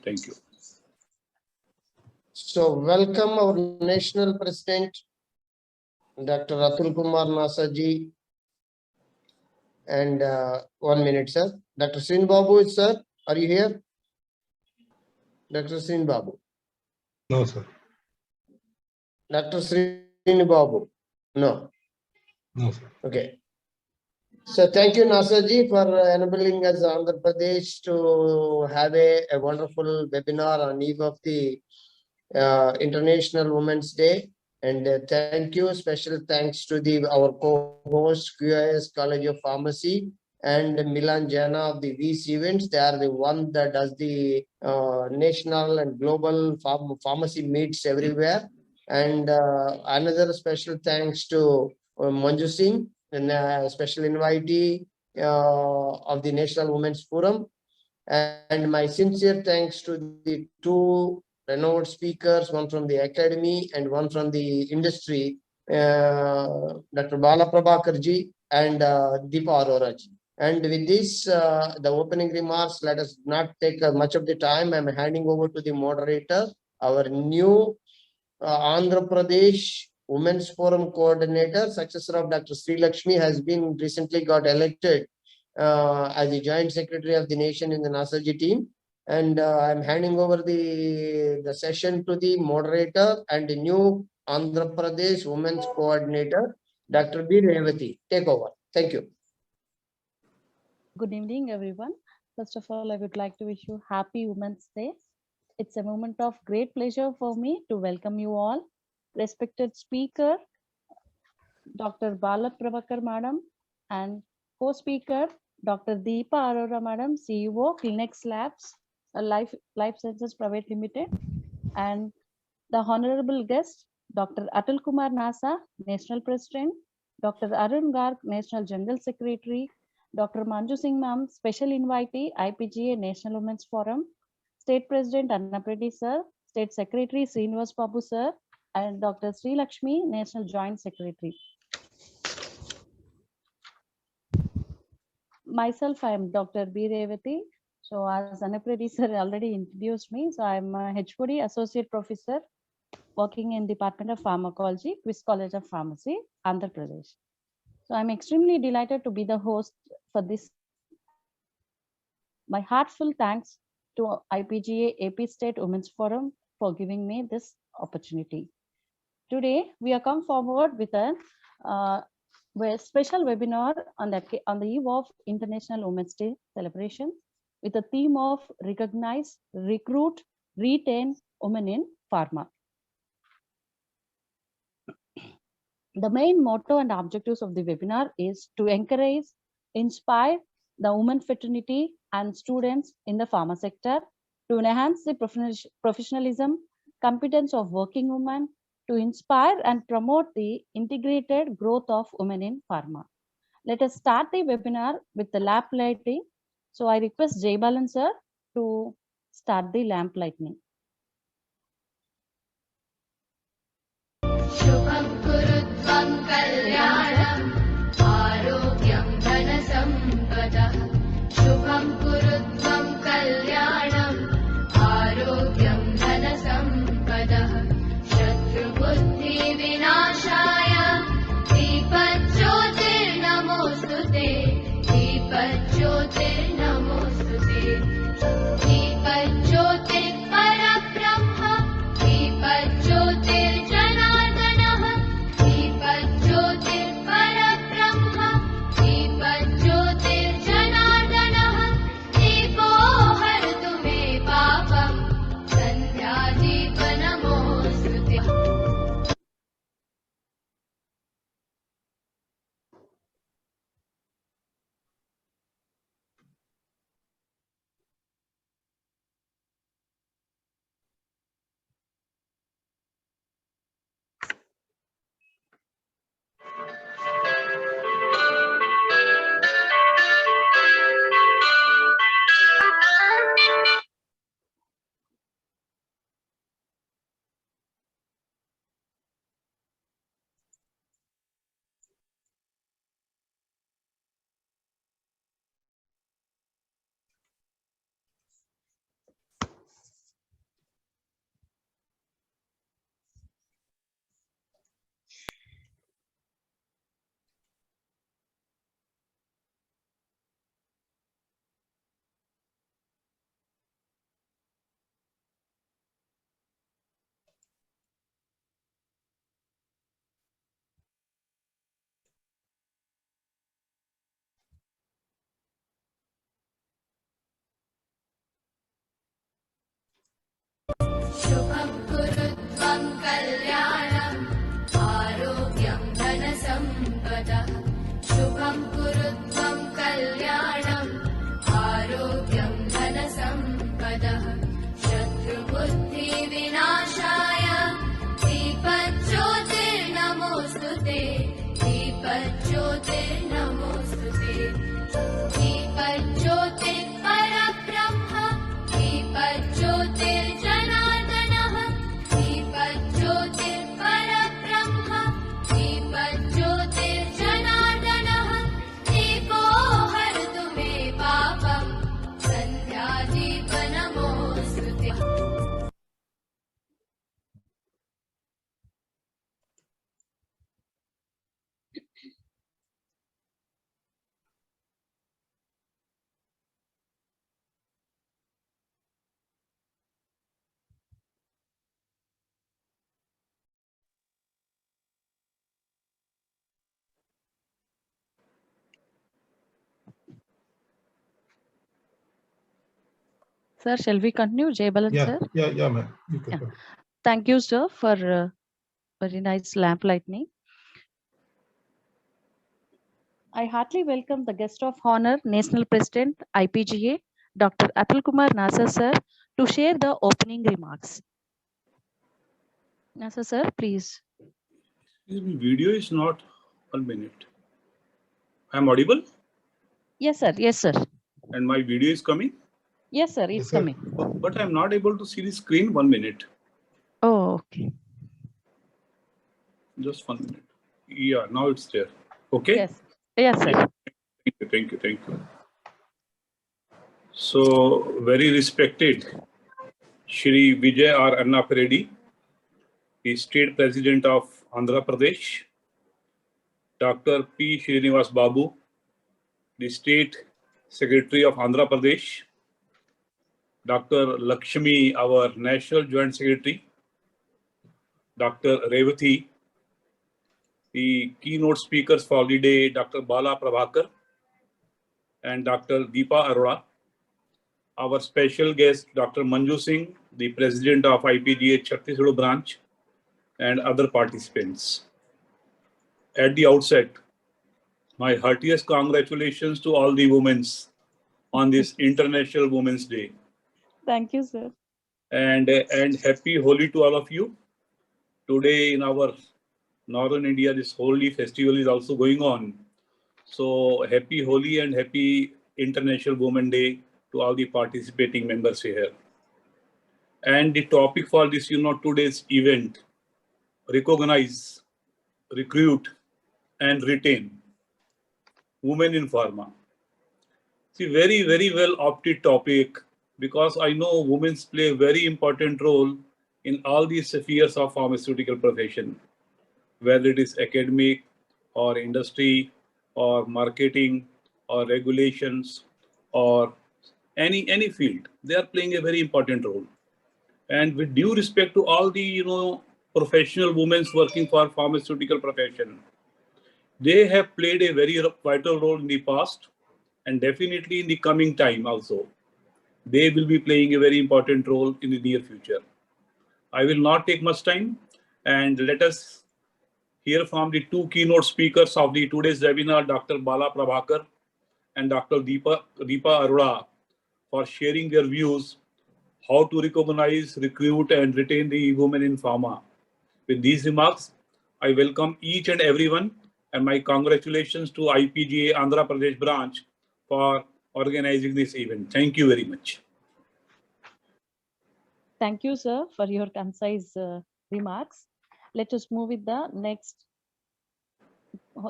Thank you. So welcome our National President, Dr. Atul Kumar Nasaji. And 1 minute, sir. Dr. Srin Babu, sir, are you here? Dr. Srin Babu. No, sir. Dr. Srin Babu. No. No, sir. Okay. So thank you, Nasaji, for enabling us Andhra Pradesh to have a wonderful webinar on eve of the International Women's Day. And thank you. Special thanks to our co-host, QIS College of Pharmacy, and Milan Jana of the VC events. They are the one that does the national and global pharmacy meets everywhere. And another special thanks to Manju Singh, and special invitee of the National Women's Forum. And my sincere thanks to the two renowned speakers, one from the academy and one from the industry, Dr. Bala Prabhakarji and Deepa Aroraji. And with this, the opening remarks, let us not take much of the time. I'm handing over to the moderator, our new Andhra Pradesh Women's Forum Coordinator, successor of Dr. Sri Lakshmi, has been recently got elected as the Joint Secretary of the Nation in the Nasaji team. And I'm handing over the session to the moderator and the new Andhra Pradesh Women's Coordinator, Dr. B. Revati. Take over. Thank you. Good evening, everyone. First of all, I would like to wish you Happy Women's Day. It's a moment of great pleasure for me to welcome you all. Respected speaker, Dr. Bala Prabhakar Madam, and co-speaker, Dr. Deepa Arora Madam, CEO, Clinics Labs, Life Sciences Private Limited, and the honorable guest, Dr. Atul Kumar Nasa, National President, Dr. Arun Garg, National General Secretary, Dr. Manju Singh Ma'am, Special Invitee, IPGA National Women's Forum, State President Annapreddy Sir, State Secretary Srinivas Babu Sir, and Dr. Sri Lakshmi, National Joint Secretary. Myself, I am Dr. B. Revati. So as Annapreddy Sir already introduced me, so I'm a HOD Associate Professor working in Department of Pharmacology, Quis College of Pharmacy, Andhra Pradesh. So I'm extremely delighted to be the host for this. My heartfelt thanks to IPGA AP State Women's Forum for giving me this opportunity. Today, we are come forward with a special webinar on the eve of International Women's Day celebration with the theme of Recognize, Recruit, Retain Women in Pharma. The main motto and objectives of the webinar is to encourage, inspire the women fraternity and students in the pharma sector, to enhance the professionalism, competence of working women, to inspire and promote the integrated growth of women in pharma. Let us start the webinar with the lamp lighting. So I request Jay Balan sir to start the lamp lighting. Shubham kurutvam kalyanam arogyam dhanasampada. Shubham kurutvam kalyanam arogyam dhanasampada. Shatru buddhi vinashaya deepajyotir namostute. Deepajyotir namostute. Deepajyotir parabrahma. Deepajyotir janardana. Deepajyotir Sir, shall we continue? Jay Balan, Yeah, sir. yeah, ma'am. You can Yeah. go. Thank you, sir, for very nice lamp lightning. I heartily welcome the guest of honor, National President, IPGA, Dr. Atul Kumar Nasser, sir, to share the opening remarks. Nasser, sir, please. Video is not 1 minute. I am audible Yes, sir. Yes, sir. and my video is coming, Yes, sir. It's Yes, sir. coming. but I am not able to see the screen 1 minute. Oh, okay. Just 1 minute. Yeah, now it's there. Okay. Yes. Yes, sir. Yeah. Thank you. So, very respected Shri Vijay R. Annapareddy, the State President of Andhra Pradesh, Dr. P. Srinivas Babu, the State Secretary of Andhra Pradesh, Dr. Lakshmi, our National Joint Secretary, Dr. Revati, the keynote speakers for the day, Dr. Bala Prabhakar and Dr. Deepa Arora, our special guest, Dr. Manju Singh, the President of IPGA Chhattisgarh branch, and other participants. At the outset, my heartiest congratulations to all the women on this International Women's Day. Thank you, sir. And happy Holi to all of you. Today in our Northern India, this Holi festival is also going on. So happy Holi and happy International Women's Day to all the participating members here. And the topic for this, today's event, recognize, recruit, and retain women in pharma. See, very, very well opted topic because I know women play a very important role in all these spheres of pharmaceutical profession, whether it is academic or industry or marketing or regulations or any field. They are playing a very important role. And with due respect to all the professional women working for pharmaceutical profession, they have played a very vital role in the past and definitely in the coming time also. They will be playing a very important role in the near future. I will not take much time and let us hear from the two keynote speakers of the today's webinar, Dr. Bala Prabhakar and Dr. Deepa Arora, for sharing their views how to recognize, recruit, and retain the women in pharma. With these remarks, I welcome each and everyone and my congratulations to IPGA Andhra Pradesh branch for organizing this event. Thank you very much. Thank you, sir, for your concise remarks. Let us move with the next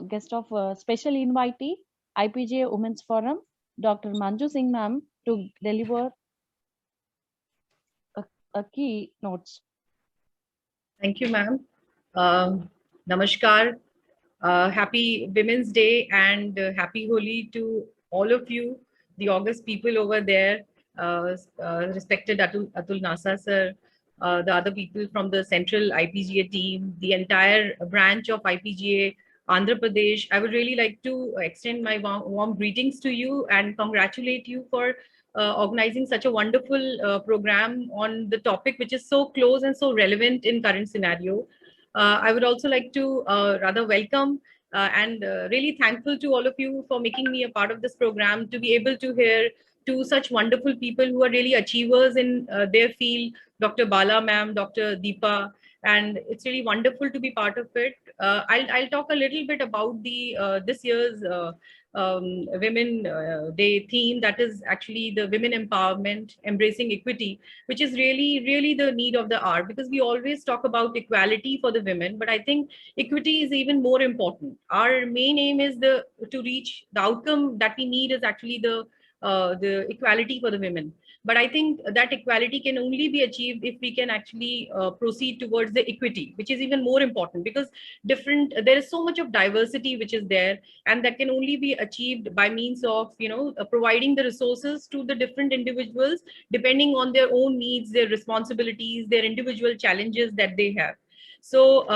guest of special invitee, IPGA Women's Forum, Dr. Manju Singh ma'am, to deliver a key notes. Thank you, ma'am. Namaskar. Happy Women's Day and happy Holi to all of you, the August people over there, respected Atul Nasser sir, the other people from the central IPGA team, the entire branch of IPGA Andhra Pradesh. I would really like to extend my warm greetings to you and congratulate you for organizing such a wonderful program on the topic which is so close and so relevant in current scenario. I would also like to rather welcome and really thankful to all of you for making me a part of this program, to be able to hear two such wonderful people who are really achievers in their field, Dr. Bala ma'am, Dr. Deepa, and it's really wonderful to be part of it. I'll talk a little bit about the this year's Women Day theme, that is actually the women empowerment, embracing equity, which is really the need of the hour, because we always talk about equality for the women, but I think equity is even more important. Our main aim is to reach the outcome that we need is actually the equality for the women. But I think that equality can only be achieved if we can actually proceed towards the equity, which is even more important, because there is so much of diversity which is there, and that can only be achieved by means of providing the resources to the different individuals depending on their own needs, their responsibilities, their individual challenges that they have. So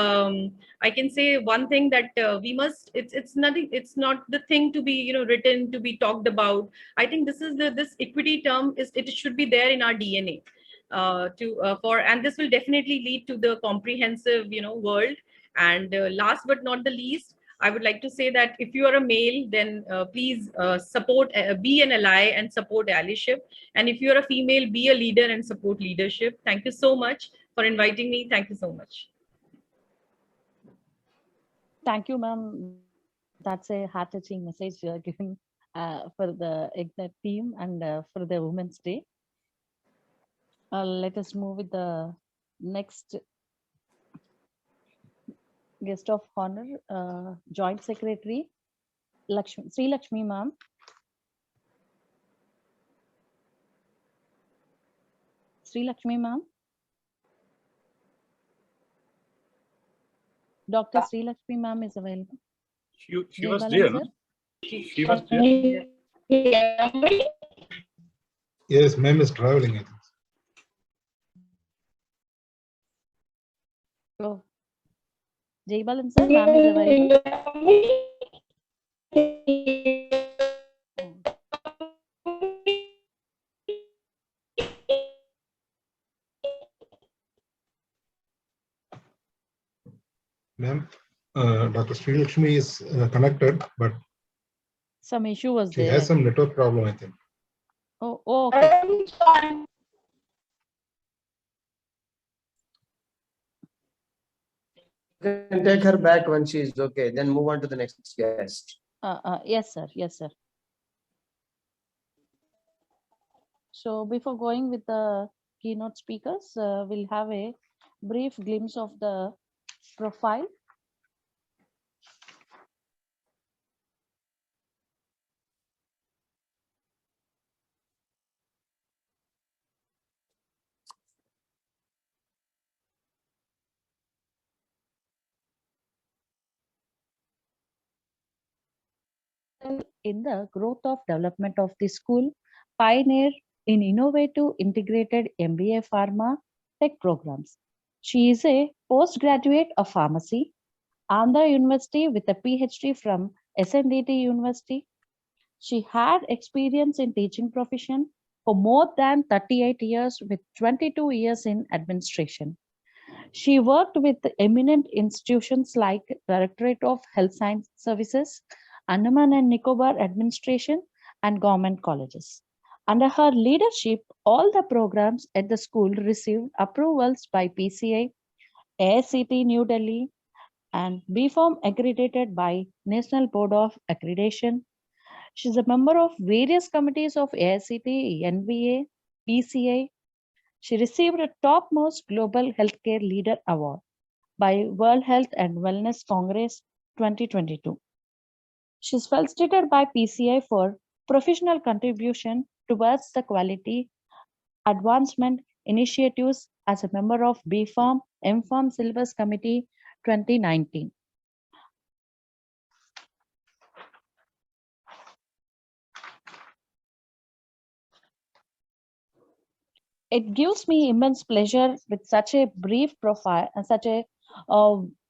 I can say one thing that we must, it's nothing, it's not the thing to be, you know, written, to be talked about. I think this is this equity term is, it should be there in our DNA. And this will definitely lead to the comprehensive, you know, world. And last but not the least, I would like to say that if you are a male, then please support, be an ally and support allyship. And if you're a female, be a leader and support leadership. Thank you so much for inviting me. Thank you so much. Thank you, ma'am. That's a heart-touching message you are given for the Ignite team and for the Women's Day. Let us move with the next guest of honor, Joint Secretary Sri Lakshmi ma'am. Sri Lakshmi ma'am. Dr. Sri Lakshmi ma'am is available. She was Jaybalan there. sir. No? She was there. Yes, ma'am is traveling, I think. Oh. Jaybalan sir, ma'am is available. Ma'am, Dr. Sri Lakshmi is connected, but Some issue was she there. has some network problem, I think. Oh, okay. You can take her back when she is okay, then move on to the next guest. Yes, sir. Yes, sir. So before going with the keynote speakers, we'll have a brief glimpse of the profile. In the growth of development of the school, pioneer in innovative integrated MBA Pharma Tech programs. She is a postgraduate of pharmacy, Andhra University with a PhD from SNDT University. She had experience in teaching profession for more than 38 years with 22 years in administration. She worked with eminent institutions like Directorate of Health Science Services, Andaman and Nicobar Administration, and government colleges. Under her leadership, all the programs at the school received approvals by PCI, AICT New Delhi, and BFOM accredited by National Board of Accreditation. She is a member of various committees of AICT, NBA, PCI. She received a topmost Global Healthcare Leader Award by World Health and Wellness Congress 2022. She is felicitated by PCI for professional contribution towards the quality advancement initiatives as a member of BFOM MFOM Syllabus Committee 2019. It gives me immense pleasure with such a brief profile and such a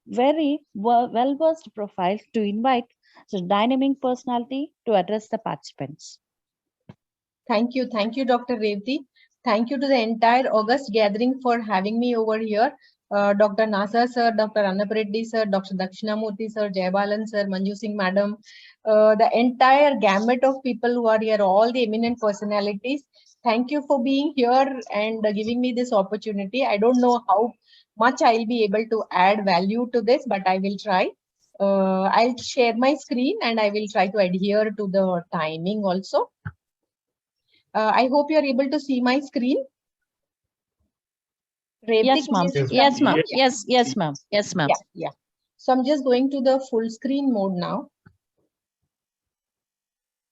very well-versed profile to invite the dynamic personality to address the participants. Thank you, Dr. Revati. Thank you to the entire August gathering for having me over here. Dr. Nasa sir, Dr. Annapreddy sir, Dr. Dakshinamurthy sir, Jaybalan sir, Manju Singh madam, the entire gamut of people who are here, all the eminent personalities. Thank you for being here and giving me this opportunity. I don't know how much I'll be able to add value to this, but I will try. I'll share my screen and I will try to adhere to the timing also. I hope you're able to see my screen. Revati, Yes, ma'am. Yes, ma'am. Yes, ma'am. Yes, ma'am. Yeah. So I'm just going to the full screen mode now.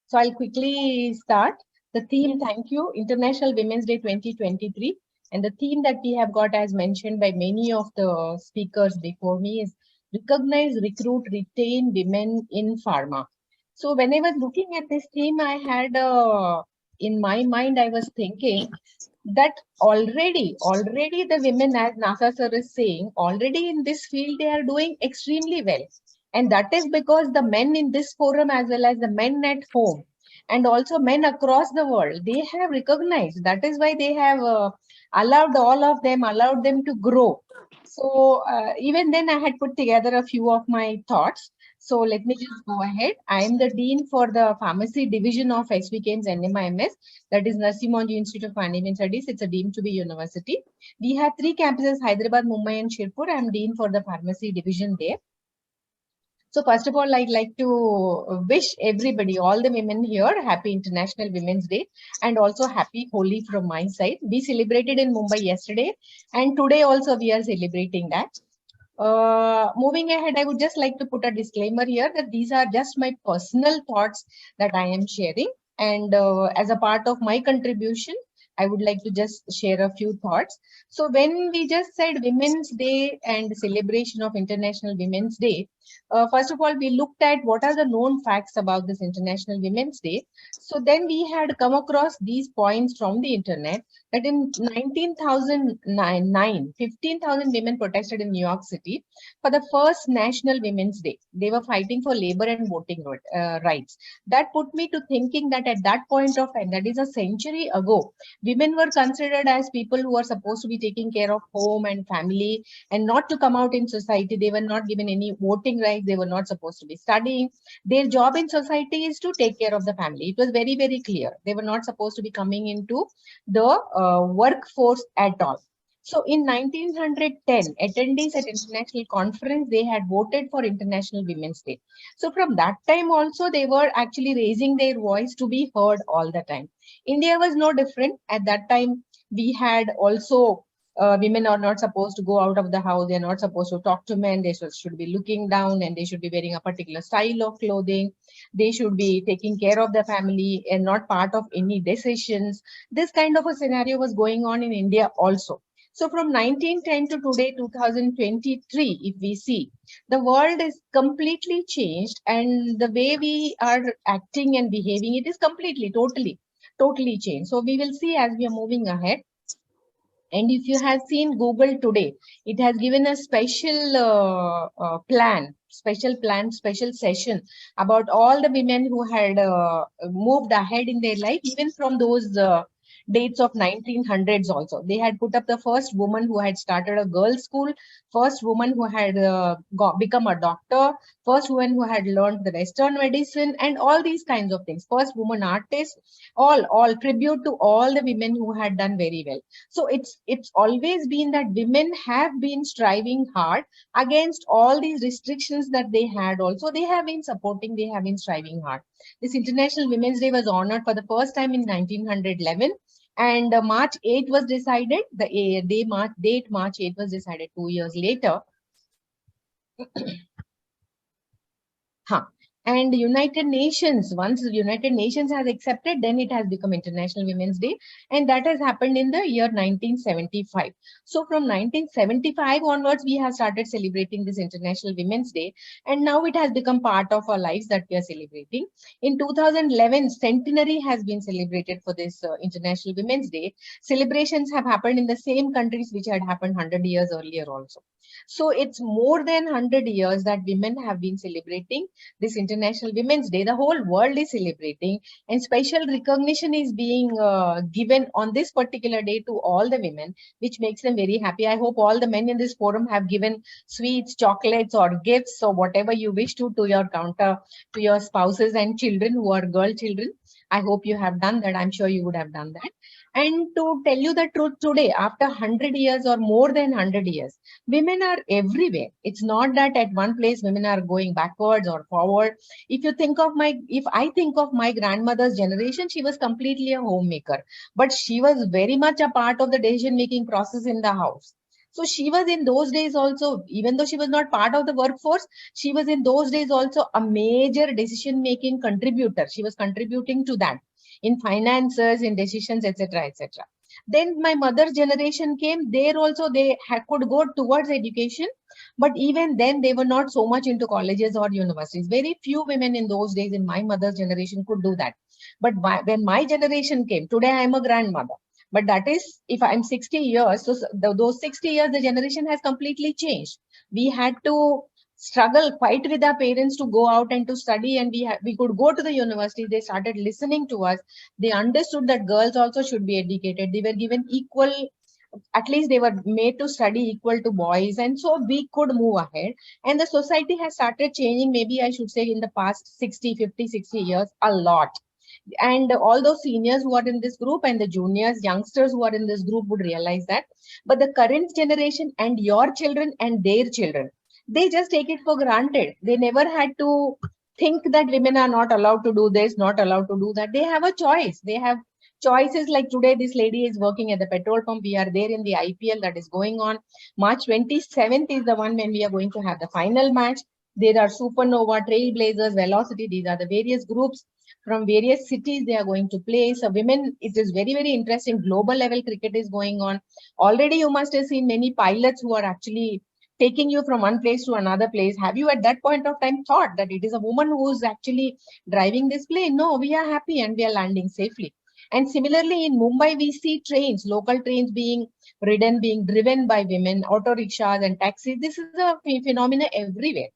So I'll quickly start. The theme, thank you, International Women's Day 2023. And the theme that we have got, as mentioned by many of the speakers before me, is recognize, recruit, retain women in pharma. So when I was looking at this theme, I had in my mind, I was thinking that already the women, as NASA sir is saying, already in this field, they are doing extremely well. And that is because the men in this forum, as well as the men at home, and also men across the world, they have recognized. That is why they have allowed them to grow. So even then I had put together a few of my thoughts. So let me just go ahead. I am the Dean for the Pharmacy Division of SVKM's NMIMS, that is Narsimha Institute of Management Studies. It's a deemed to be university. We have 3 campuses, Hyderabad, Mumbai and Shirpur. I am Dean for the Pharmacy Division there. So first of all, I'd like to wish everybody, all the women here, happy International Women's Day and also happy Holi from my side. We celebrated in Mumbai yesterday and today also we are celebrating that. Moving ahead, I would just like to put a disclaimer here that these are just my personal thoughts that I am sharing. And as a part of my contribution, I would like to just share a few thoughts. So when we just said Women's Day and celebration of International Women's Day, first of all, we looked at what are the known facts about this International Women's Day. So then we had come across these points from the internet that in 1909, 15,000 women protested in New York City for the first National Women's Day. They were fighting for labor and voting rights. That put me to thinking that at that point of time, that is a century ago, women were considered as people who are supposed to be taking care of home and family and not to come out in society. They were not given any voting rights. They were not supposed to be studying. Their job in society is to take care of the family. It was very, very clear. They were not supposed to be coming into the workforce at all. So in 1910, attendees at international conference, they had voted for International Women's Day. So from that time also, they were actually raising their voice to be heard all the time. India was no different. At that time, we had also women are not supposed to go out of the house. They're not supposed to talk to men. They should be looking down and they should be wearing a particular style of clothing. They should be taking care of the family and not part of any decisions. This kind of a scenario was going on in India also. So from 1910 to today, 2023, if we see, the world is completely changed and the way we are acting and behaving, it is completely, totally changed. So we will see as we are moving ahead. And if you have seen Google today, it has given a special special session about all the women who had moved ahead in their life, even from those dates of 1900s also. They had put up the first woman who had started a girls' school, first woman who had become a doctor, first woman who had learned the Western medicine and all these kinds of things. First woman artist, all tribute to all the women who had done very well. So it's always been that women have been striving hard against all these restrictions that they had also. They have been supporting, they have been striving hard. This International Women's Day was honored for the first time in 1911. And March 8 was decided, March 8 was decided 2 years later. And United Nations, once the United Nations has accepted, then it has become International Women's Day. And that has happened in the year 1975. So from 1975 onwards, we have started celebrating this International Women's Day. And now it has become part of our lives that we are celebrating. In 2011, centenary has been celebrated for this International Women's Day. Celebrations have happened in the same countries which had happened 100 years earlier also. So it's more than 100 years that women have been celebrating this International Women's Day. The whole world is celebrating and special recognition is being given on this particular day to all the women, which makes them very happy. I hope all the men in this forum have given sweets, chocolates or gifts or whatever you wish to your counter, to your spouses and children who are girl children. I hope you have done that. I'm sure you would have done that. And to tell you the truth, today, after 100 years or more than 100 years, women are everywhere. It's not that at one place women are going backwards or forward. If I think of my grandmother's generation, she was completely a homemaker, but she was very much a part of the decision-making process in the house. So she was in those days also, even though she was not part of the workforce, she was in those days also a major decision-making contributor. She was contributing to that in finances, in decisions, etc., etc. Then my mother's generation came. There also they could go towards education, but even then they were not so much into colleges or universities. Very few women in those days in my mother's generation could do that. But when my generation came, today I am a grandmother. But that is, if I'm 60 years, so those 60 years, the generation has completely changed. We had to struggle, fight with our parents to go out and to study, and we could go to the university. They started listening to us. They understood that girls also should be educated. They were given equal, at least they were made to study equal to boys, and so we could move ahead. And the society has started changing, maybe I should say in the past 60, 50, 60 years, a lot. And all those seniors who are in this group and the juniors, youngsters who are in this group would realize that. But the current generation and your children and their children, they just take it for granted. They never had to think that women are not allowed to do this, not allowed to do that. They have a choice. They have choices. Like today, this lady is working at the petrol pump. We are there in the IPL that is going on. March 27th is the one when we are going to have the final match. There are Supernova, Trailblazers, Velocity. These are the various groups from various cities they are going to play. So women, it is very, very interesting. Global level cricket is going on. Already you must have seen many pilots who are actually taking you from one place to another place. Have you at that point of time thought that it is a woman who is actually driving this plane? No, we are happy and we are landing safely. And similarly in Mumbai, we see trains, local trains being ridden, being driven by women, auto rickshaws and taxis. This is a phenomenon everywhere.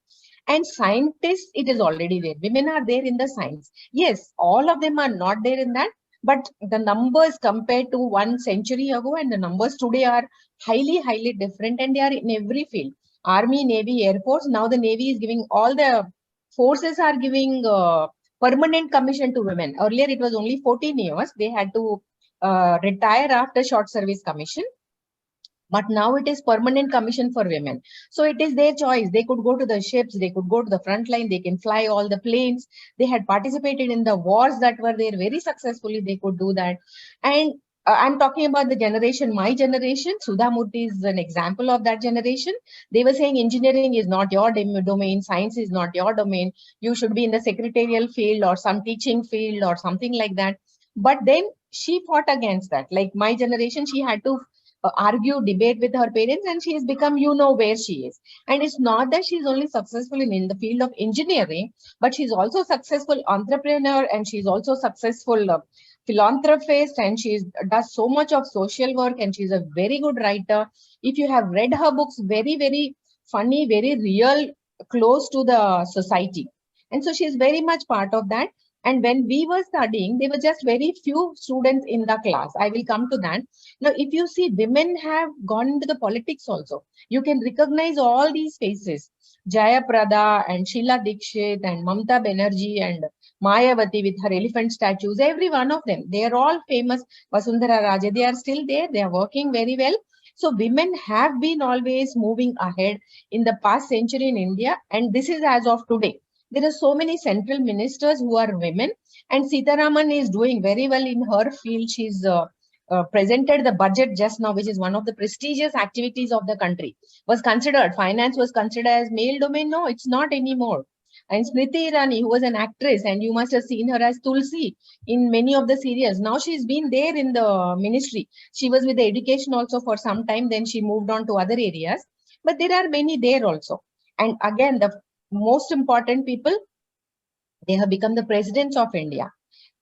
And scientists, it is already there. Women are there in the science. Yes, all of them are not there in that, but the numbers compared to 1 century ago and the numbers today are highly, highly different, and they are in every field. Army, Navy, Air Force. Now the Navy is giving, all the forces are giving permanent commission to women. Earlier it was only 14 years. They had to retire after short service commission. But now it is permanent commission for women. So it is their choice. They could go to the ships, they could go to the front line, they can fly all the planes. They had participated in the wars that were there very successfully. They could do that. And I'm talking about the generation, my generation. Sudha Murthy is an example of that generation. They were saying engineering is not your domain, science is not your domain. You should be in the secretarial field or some teaching field or something like that. But then she fought against that. Like my generation, she had to argue, debate with her parents, and she has become, you know, where she is. And it's not that she's only successful in the field of engineering, but she's also successful entrepreneur, and she's also successful philanthropist, and she does so much of social work, and she's a very good writer. If you have read her books, very, very funny, very real, close to the society. And so she's very much part of that. And when we were studying, there were just very few students in the class. I will come to that. Now, if you see, women have gone into the politics also. You can recognize all these faces. Jaya Prada and Sheila Dikshit and Mamta Banerjee and Mayawati with her elephant statues, every one of them. They are all famous. Vasundhara Raje, they are still there. They are working very well. So women have been always moving ahead in the past century in India. And this is as of today. There are so many central ministers who are women, and Sitaraman is doing very well in her field. She's presented the budget just now, which is one of the prestigious activities of the country. Was considered, finance was considered as male domain. No, it's not anymore. And Smriti Irani, who was an actress, and you must have seen her as Tulsi in many of the serials. Now she's been there in the ministry. She was with the education also for some time. Then she moved on to other areas. But there are many there also. And again, the most important people, they have become the presidents of India.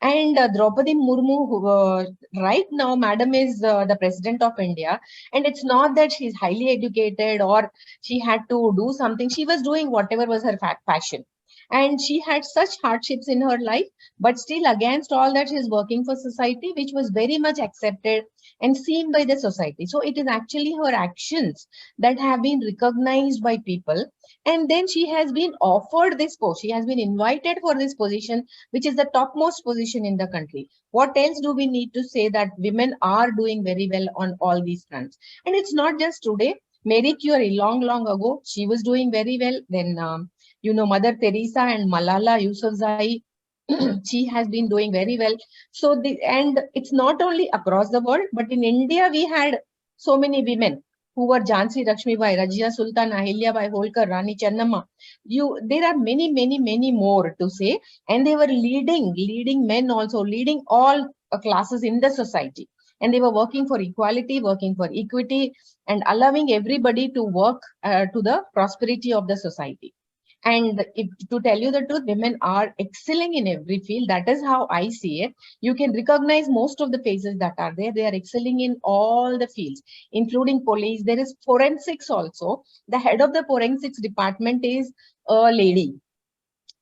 And Draupadi Murmu, right now, madam is the president of India. And it's not that she's highly educated or she had to do something. She was doing whatever was her passion. And she had such hardships in her life, but still against all that, she's working for society, which was very much accepted and seen by the society. So it is actually her actions that have been recognized by people. And then she has been offered this post. She has been invited for this position, which is the topmost position in the country. What else do we need to say that women are doing very well on all these fronts? And it's not just today. Marie Curie, long, long ago, she was doing very well. Then, you know, Mother Teresa and Malala Yousafzai, she has been doing very well. So, and it's not only across the world, but in India, we had so many women who were Jhansi Lakshmibai, Rajia Sultan, Ahilyabai Holkar, Rani Channamma. There are many, many, many more to say. And they were leading men also, leading all classes in the society. And they were working for equality, working for equity, and allowing everybody to work to the prosperity of the society. And if, to tell you the truth, women are excelling in every field. That is how I see it. You can recognize most of the faces that are there. They are excelling in all the fields, including police. There is forensics also. The head of the forensics department is a lady.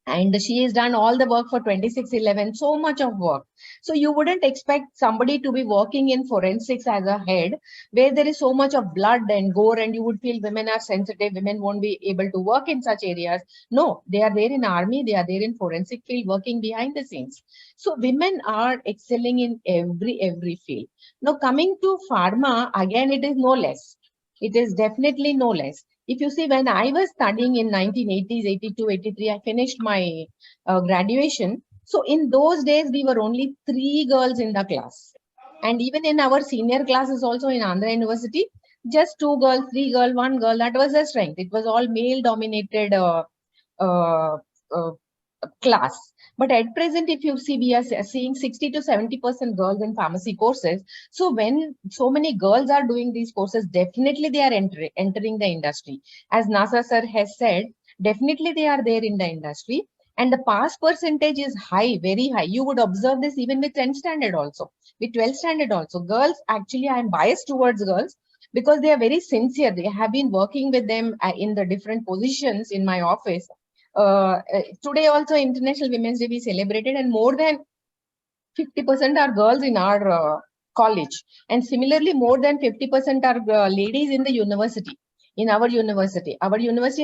And she has done all the work for 2611, so much of work. So you wouldn't expect somebody to be working in forensics as a head, where there is so much of blood and gore, and you would feel women are sensitive, women won't be able to work in such areas. No, they are there in army, they are there in forensic field, working behind the scenes. So women are excelling in every field. Now coming to pharma, again, it is no less. It is definitely no less. If you see, when I was studying in 1980s, 82, 83, I finished my graduation. So in those days, we were only 3 girls in the class. And even in our senior classes also in Andhra University, just 2 girls, 3 girls, 1 girl, that was the strength. It was all male dominated uh, uh, class. But at present, if you see, we are seeing 60 to 70% girls in pharmacy courses. So when so many girls are doing these courses, definitely they are entering the industry. As NASA sir has said, definitely they are there in the industry. And the pass percentage is high, very high. You would observe this even with 10th standard also, with 12th standard also. Girls, actually, I am biased towards girls because they are very sincere. They have been working with them in the different positions in my office. Today also International Women's Day we celebrated, and more than 50% are girls in our college, and similarly more than 50% are ladies in the university. In our university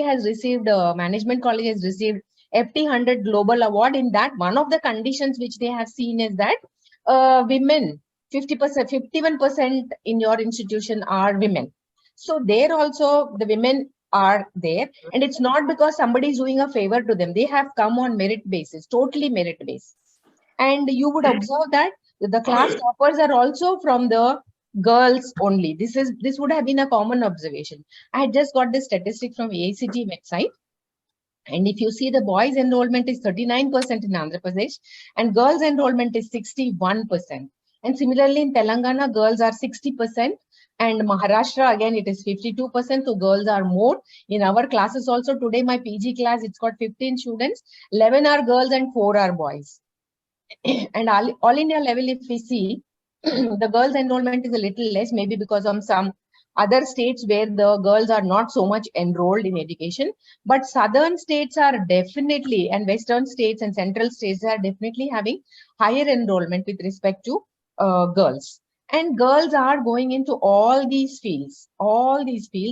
has received management college has received FT100 Global Award. In that, one of the conditions which they have seen is that women 50%, 51% in your institution are women. So there also the women are there, and it's not because somebody is doing a favor to them. They have come on merit basis, totally merit basis. And you would observe that the class toppers are also from the girls only. This would have been a common observation. I had just got this statistic from AICT website. And if you see, the boys enrollment is 39% in Andhra Pradesh and girls enrollment is 61%. And similarly in Telangana, girls are 60%. And Maharashtra, again, it is 52%. So girls are more. In our classes also today, my PG class, it's got 15 students. 11 are girls and 4 are boys. And all India level, if we see, the girls enrollment is a little less, maybe because of some other states where the girls are not so much enrolled in education. But southern states are definitely, and western states and central states are definitely having higher enrollment with respect to girls. And girls are going into all these fields,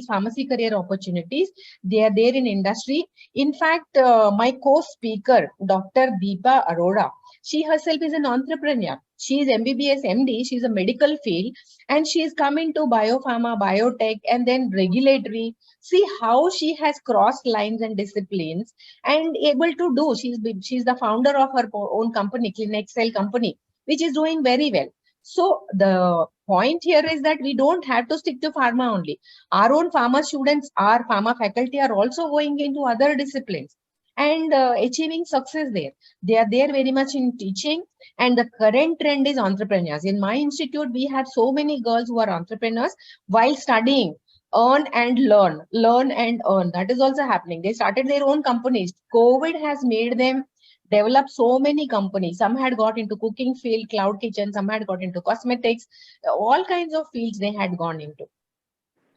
pharmacy career opportunities. They are there in industry. In fact, my co-speaker, Dr. Deepa Arora, she herself is an entrepreneur. She is MBBS MD. She's a medical field, and she is come into biopharma, biotech, and then regulatory. See how she has crossed lines and disciplines and able to do. She's the founder of her own company, Clinexcel company, which is doing very well. So the point here is that we don't have to stick to pharma only. Our own pharma students, our pharma faculty are also going into other disciplines and achieving success there. They are there very much in teaching, and the current trend is entrepreneurs. In my institute, we have so many girls who are entrepreneurs while studying. Earn and learn and earn. That is also happening. They started their own companies. COVID has made them develop so many companies. Some had got into cooking field, cloud kitchen, some had got into cosmetics, all kinds of fields they had gone into.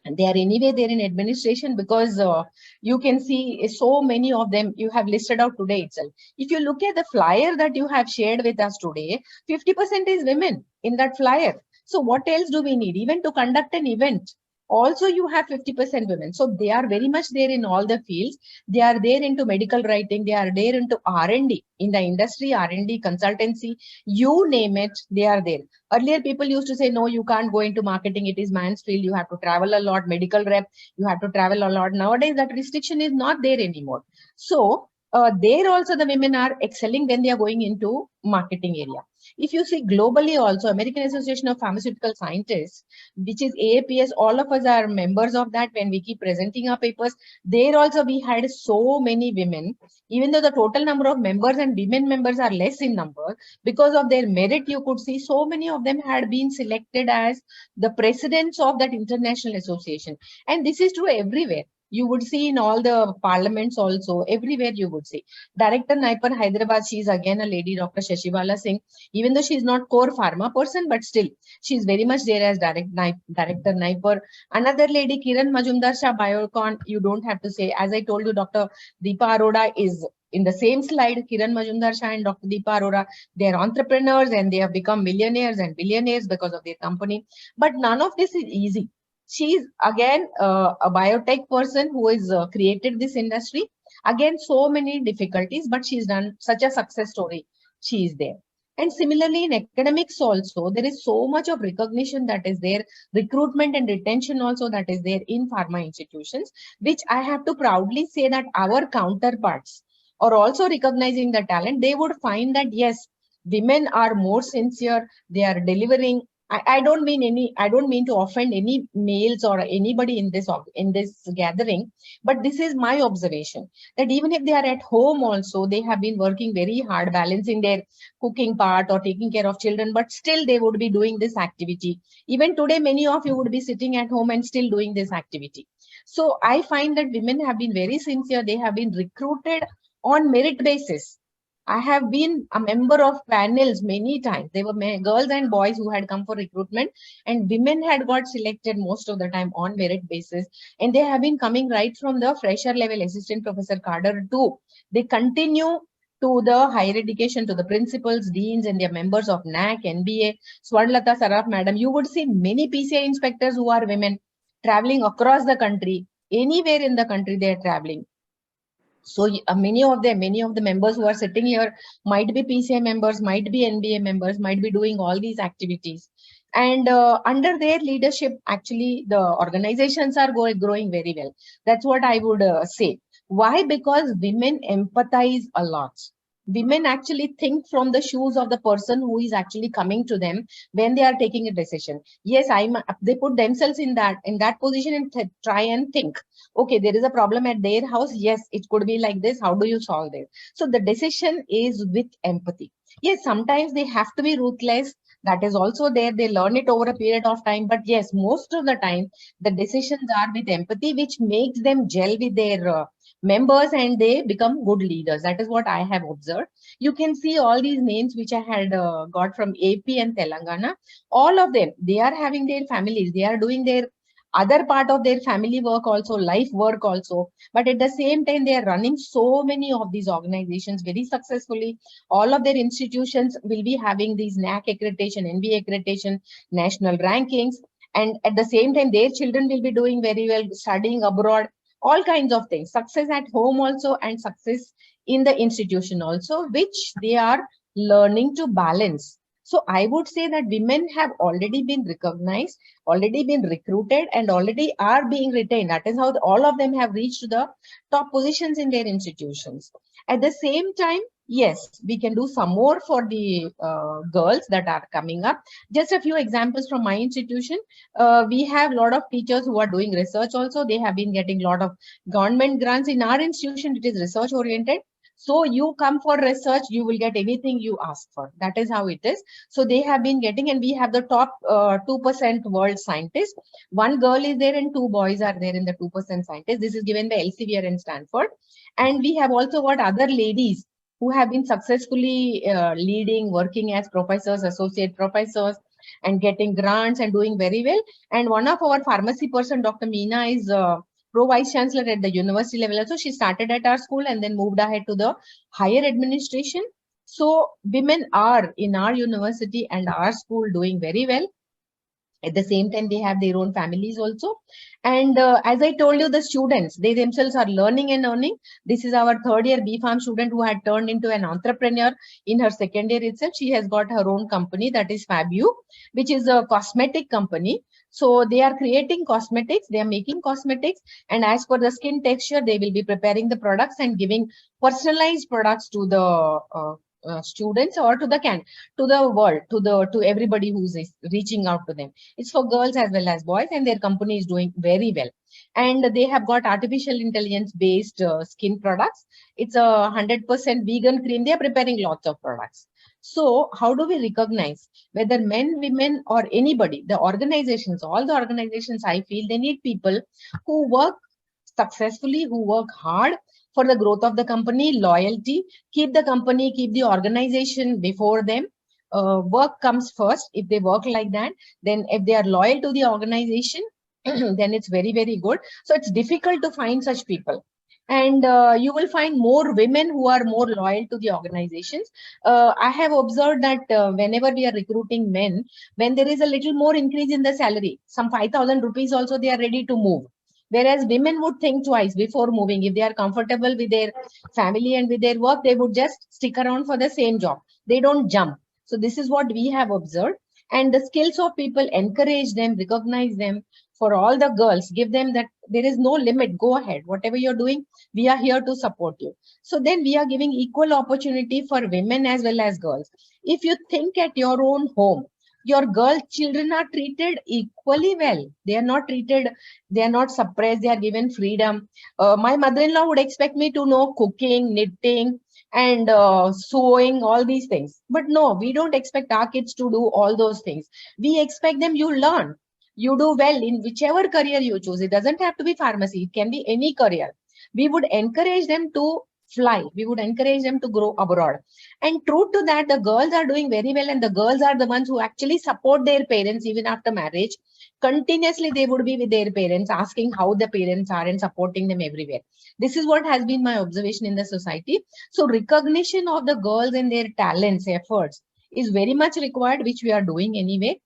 And they are anyway there in administration, because you can see so many of them you have listed out today itself. If you look at the flyer that you have shared with us today, 50% is women in that flyer. So what else do we need? Even to conduct an event, also you have 50% women. So they are very much there in all the fields. They are there into medical writing. They are there into R&D, in the industry, R&D, consultancy, you name it, they are there. Earlier, people used to say, no, you can't go into marketing. It is man's field. You have to travel a lot. Medical rep, you have to travel a lot. Nowadays, that restriction is not there anymore. So there also the women are excelling when they are going into marketing area. If you see globally also, American Association of Pharmaceutical Scientists, which is AAPS, all of us are members of that. When we keep presenting our papers, there also we had so many women, even though the total number of members and women members are less in number, because of their merit, you could see so many of them had been selected as the presidents of that international association. And this is true everywhere. You would see in all the parliaments also, everywhere you would see. Director Naipar Hyderabad, she is again a lady, Dr. Shashibala Singh. Even though she is not core pharma person, but still she is very much there as Director Naipar. Another lady, Kiran Majumdar Shah, Biocon, you don't have to say. As I told you, Dr. Deepa Arora is in the same slide. Kiran Majumdar Shah and Dr. Deepa Arora, they are entrepreneurs and they have become millionaires and billionaires because of their company. But none of this is easy. She's again a biotech person who has created this industry. Again, so many difficulties, but she's done such a success story. She is there. And similarly, in academics also, there is so much of recognition that is there, recruitment and retention also that is there in pharma institutions, which I have to proudly say that our counterparts are also recognizing the talent. They would find that, yes, women are more sincere, they are delivering. I don't mean to offend any males or anybody in this gathering, but this is my observation that even if they are at home also, they have been working very hard, balancing their cooking part or taking care of children, but still they would be doing this activity. Even today, many of you would be sitting at home and still doing this activity. So I find that women have been very sincere. They have been recruited on merit basis. I have been a member of panels many times. They were girls and boys who had come for recruitment, and women had got selected most of the time on merit basis. And they have been coming right from the fresher level assistant professor cadre too. They continue to the higher education, to the principals, deans, and their members of NAC, NBA. Swarnlata Saraf madam, you would see many PCI inspectors who are women traveling across the country. Anywhere in the country they are traveling. So many of the members who are sitting here might be PCI members, might be NBA members, might be doing all these activities. And under their leadership, actually, the organizations are growing very well. That's what I would say. Why? Because women empathize a lot. Women actually think from the shoes of the person who is actually coming to them when they are taking a decision. Yes, they put themselves in that position and try and think, okay, there is a problem at their house. Yes, it could be like this. How do you solve it? So the decision is with empathy. Yes, sometimes they have to be ruthless. That is also there. They learn it over a period of time. But yes, most of the time, the decisions are with empathy, which makes them gel with their members and they become good leaders. That is what I have observed. You can see all these names which I had got from AP and Telangana. All of them, they are having their families. They are doing their other part of their family work also, life work also. But at the same time, they are running so many of these organizations very successfully. All of their institutions will be having these NAC accreditation, NBA accreditation, national rankings. And at the same time, their children will be doing very well, studying abroad, all kinds of things. Success at home also and success in the institution also, which they are learning to balance. So I would say that women have already been recognized, already been recruited, and already are being retained. That is how all of them have reached the top positions in their institutions. At the same time, yes, we can do some more for the girls that are coming up. Just a few examples from my institution. We have a lot of teachers who are doing research also. They have been getting a lot of government grants. In our institution, it is research oriented. So you come for research, you will get anything you ask for. That is how it is. So they have been getting, and we have the top 2% world scientists. One girl is there and 2 boys are there in the 2% scientists. This is given by Elsevier and Stanford. And we have also got other ladies who have been successfully leading, working as professors, associate professors, and getting grants and doing very well. And one of our pharmacy person, Dr. Meena, is Pro Vice Chancellor at the university level. So she started at our school and then moved ahead to the higher administration. So women are in our university and our school doing very well. At the same time, they have their own families also. And as I told you, the students, they themselves are learning and earning. This is our 3rd year B.Pharm student who had turned into an entrepreneur in her 2nd year itself. She has got her own company, that is FabU, which is a cosmetic company. So they are creating cosmetics, they are making cosmetics, and as per the skin texture, they will be preparing the products and giving personalized products to the students or to the world, to everybody who's reaching out to them. It's for girls as well as boys, and their company is doing very well. And they have got artificial intelligence based skin products. It's a 100% vegan cream. They are preparing lots of products. So how do we recognize whether men, women, or anybody, the organizations, all the organizations, I feel they need people who work successfully, who work hard for the growth of the company, loyalty, keep the company, keep the organization before them. Work comes first. If they work like that, then if they are loyal to the organization, then it's very, very good. So it's difficult to find such people. And you will find more women who are more loyal to the organizations. I have observed that whenever we are recruiting men, when there is a little more increase in the salary, some 5,000 rupees also, they are ready to move. Whereas women would think twice before moving. If they are comfortable with their family and with their work, they would just stick around for the same job. They don't jump. So this is what we have observed. And the skills of people, encourage them, recognize them. For all the girls, give them that there is no limit. Go ahead. Whatever you're doing, we are here to support you. So then we are giving equal opportunity for women as well as girls. If you think at your own home, your girl children are treated equally well. They are not treated, they are not suppressed, they are given freedom. My mother-in-law would expect me to know cooking, knitting, and sewing, all these things. But no, we don't expect our kids to do all those things. We expect them, you learn. You do well in whichever career you choose. It doesn't have to be pharmacy. It can be any career. We would encourage them to fly. We would encourage them to grow abroad. And true to that, the girls are doing very well. And the girls are the ones who actually support their parents even after marriage. Continuously, they would be with their parents, asking how the parents are and supporting them everywhere. This is what has been my observation in the society. So recognition of the girls and their talents, efforts is very much required, which we are doing anyway.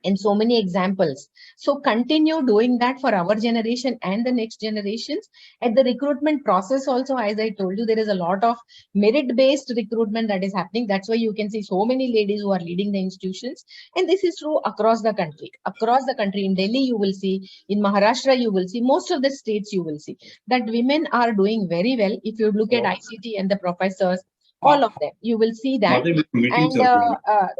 And so many examples. So continue doing that for our generation and the next generations. At the recruitment process also, as I told you, there is a lot of merit-based recruitment that is happening. That's why you can see so many ladies who are leading the institutions. And this is true across the country. Across the country, in Delhi, you will see, in Maharashtra, you will see, most of the states, you will see that women are doing very well. If you look at ICT and the professors, all of them, you will see that. And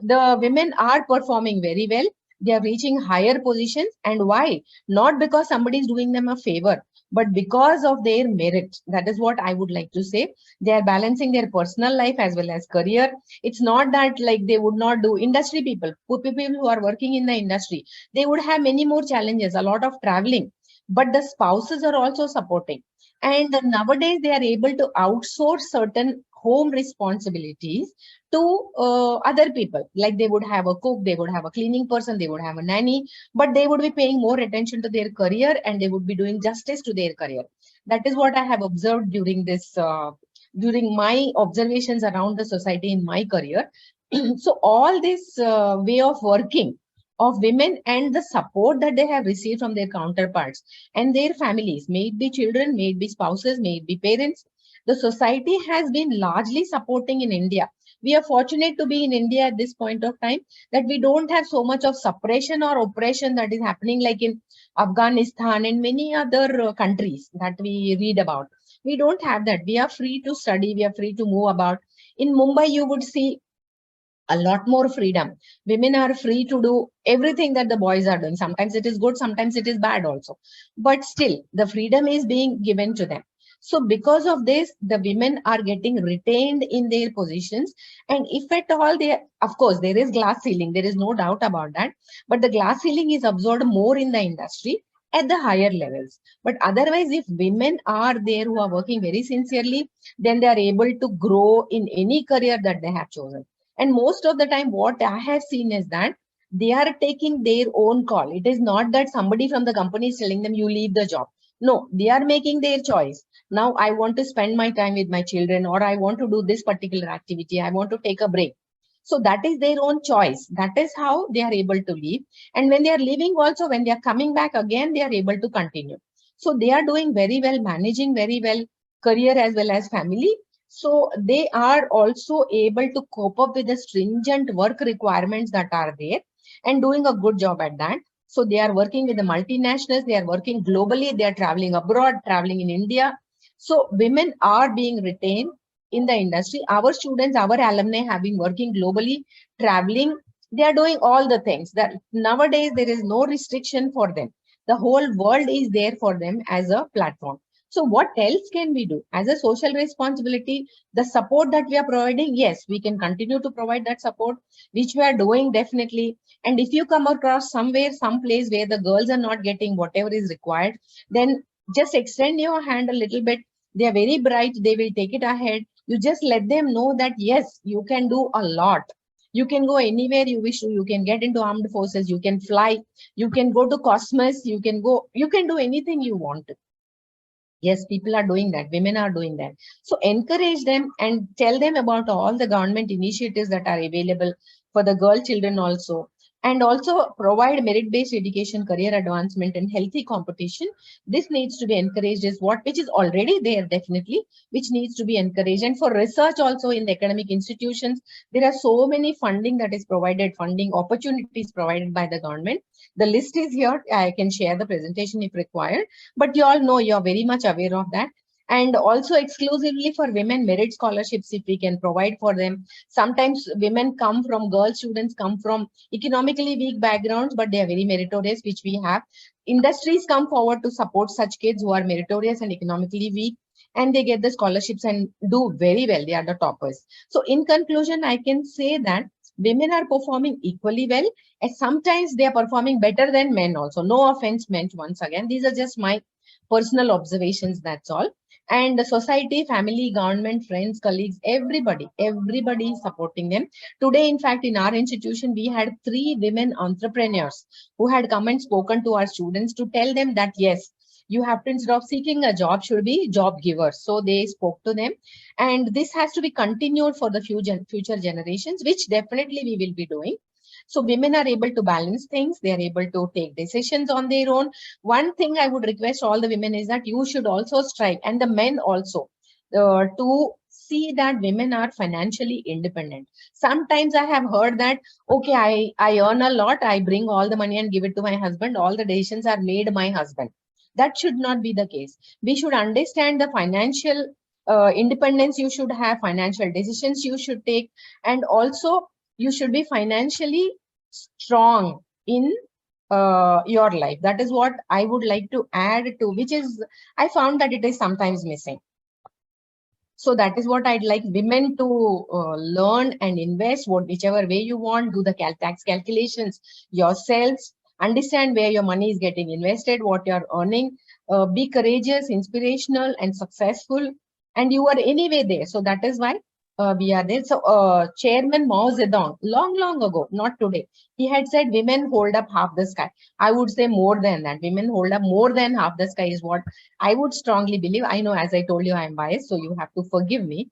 the women are performing very well. They are reaching higher positions. And why? Not because somebody is doing them a favor, but because of their merit. That is what I would like to say. They are balancing their personal life as well as career. It's not that like they would not do. Industry people who are working in the industry, they would have many more challenges, a lot of traveling, but the spouses are also supporting. And nowadays they are able to outsource certain home responsibilities to other people. Like they would have a cook, they would have a cleaning person, they would have a nanny, but they would be paying more attention to their career and they would be doing justice to their career. That is what I have observed during this, during my observations around the society in my career. So all this way of working of women and the support that they have received from their counterparts and their families, may it be children, may it be spouses, may it be parents, the society has been largely supporting in India. We are fortunate to be in India at this point of time, that we don't have so much of suppression or oppression that is happening like in Afghanistan and many other countries that we read about. We don't have that. We are free to study. We are free to move about. In Mumbai, you would see a lot more freedom. Women are free to do everything that the boys are doing. Sometimes it is good, sometimes it is bad also. But still, the freedom is being given to them. So because of this, the women are getting retained in their positions. And if at all they, of course, there is glass ceiling, there is no doubt about that. But the glass ceiling is absorbed more in the industry at the higher levels. But otherwise, if women are there who are working very sincerely, then they are able to grow in any career that they have chosen. And most of the time, what I have seen is that they are taking their own call. It is not that somebody from the company is telling them, you leave the job. No, they are making their choice. Now I want to spend my time with my children, or I want to do this particular activity. I want to take a break. So that is their own choice. That is how they are able to leave. And when they are leaving also, when they are coming back again, they are able to continue. So they are doing very well, managing very well career as well as family. So they are also able to cope up with the stringent work requirements that are there and doing a good job at that. So they are working with the multinationals, they are working globally, they are traveling abroad, traveling in India. So women are being retained in the industry. Our students, our alumni have been working globally, traveling. They are doing all the things that nowadays there is no restriction for them. The whole world is there for them as a platform. So what else can we do as a social responsibility? The support that we are providing, yes, we can continue to provide that support, which we are doing definitely. And if you come across somewhere, some place where the girls are not getting whatever is required, then just extend your hand a little bit. They are very bright. They will take it ahead. You just let them know that, yes, you can do a lot. You can go anywhere you wish to. You can get into armed forces. You can fly. You can go to cosmos. You can do anything you want to. Yes, people are doing that. Women are doing that. So encourage them and tell them about all the government initiatives that are available for the girl children also. And also provide merit-based education, career advancement, and healthy competition. This needs to be encouraged which is already there, definitely, which needs to be encouraged. And for research also in the academic institutions, there are so many funding that is provided, funding opportunities provided by the government. The list is here. I can share the presentation if required, but you all know, you're very much aware of that. And also exclusively for women merit scholarships, if we can provide for them. Sometimes girl students come from economically weak backgrounds, but they are very meritorious, which we have. Industries come forward to support such kids who are meritorious and economically weak, and they get the scholarships and do very well. They are the toppers. So in conclusion, I can say that women are performing equally well, and sometimes they are performing better than men also. No offense meant, once again. These are just my personal observations, that's all. And the society, family, government, friends, colleagues, everybody is supporting them. Today, in fact, in our institution, we had 3 women entrepreneurs who had come and spoken to our students to tell them that, yes, you have to, instead of seeking a job, should be job givers. So they spoke to them, and this has to be continued for the future generations, which definitely we will be doing. So women are able to balance things. They are able to take decisions on their own. One thing I would request all the women is that you should also strive, and the men also, to see that women are financially independent. Sometimes I have heard that, okay, I earn a lot, I bring all the money and give it to my husband. All the decisions are made my husband. That should not be the case. We should understand the financial independence you should have, financial decisions you should take, and also you should be financially strong in your life. That is what I would like to add to, which is, I found that it is sometimes missing. So that is what I'd like women to learn and invest, whichever way you want. Do the tax calculations yourselves. Understand where your money is getting invested, what you're earning. Be courageous, inspirational, and successful. And you are anyway there. So that is why we are there. So Chairman Mao Zedong, long ago, not today, he had said women hold up half the sky. I would say more than that. Women hold up more than half the sky is what I would strongly believe. I know, as I told you, I'm biased, so you have to forgive me.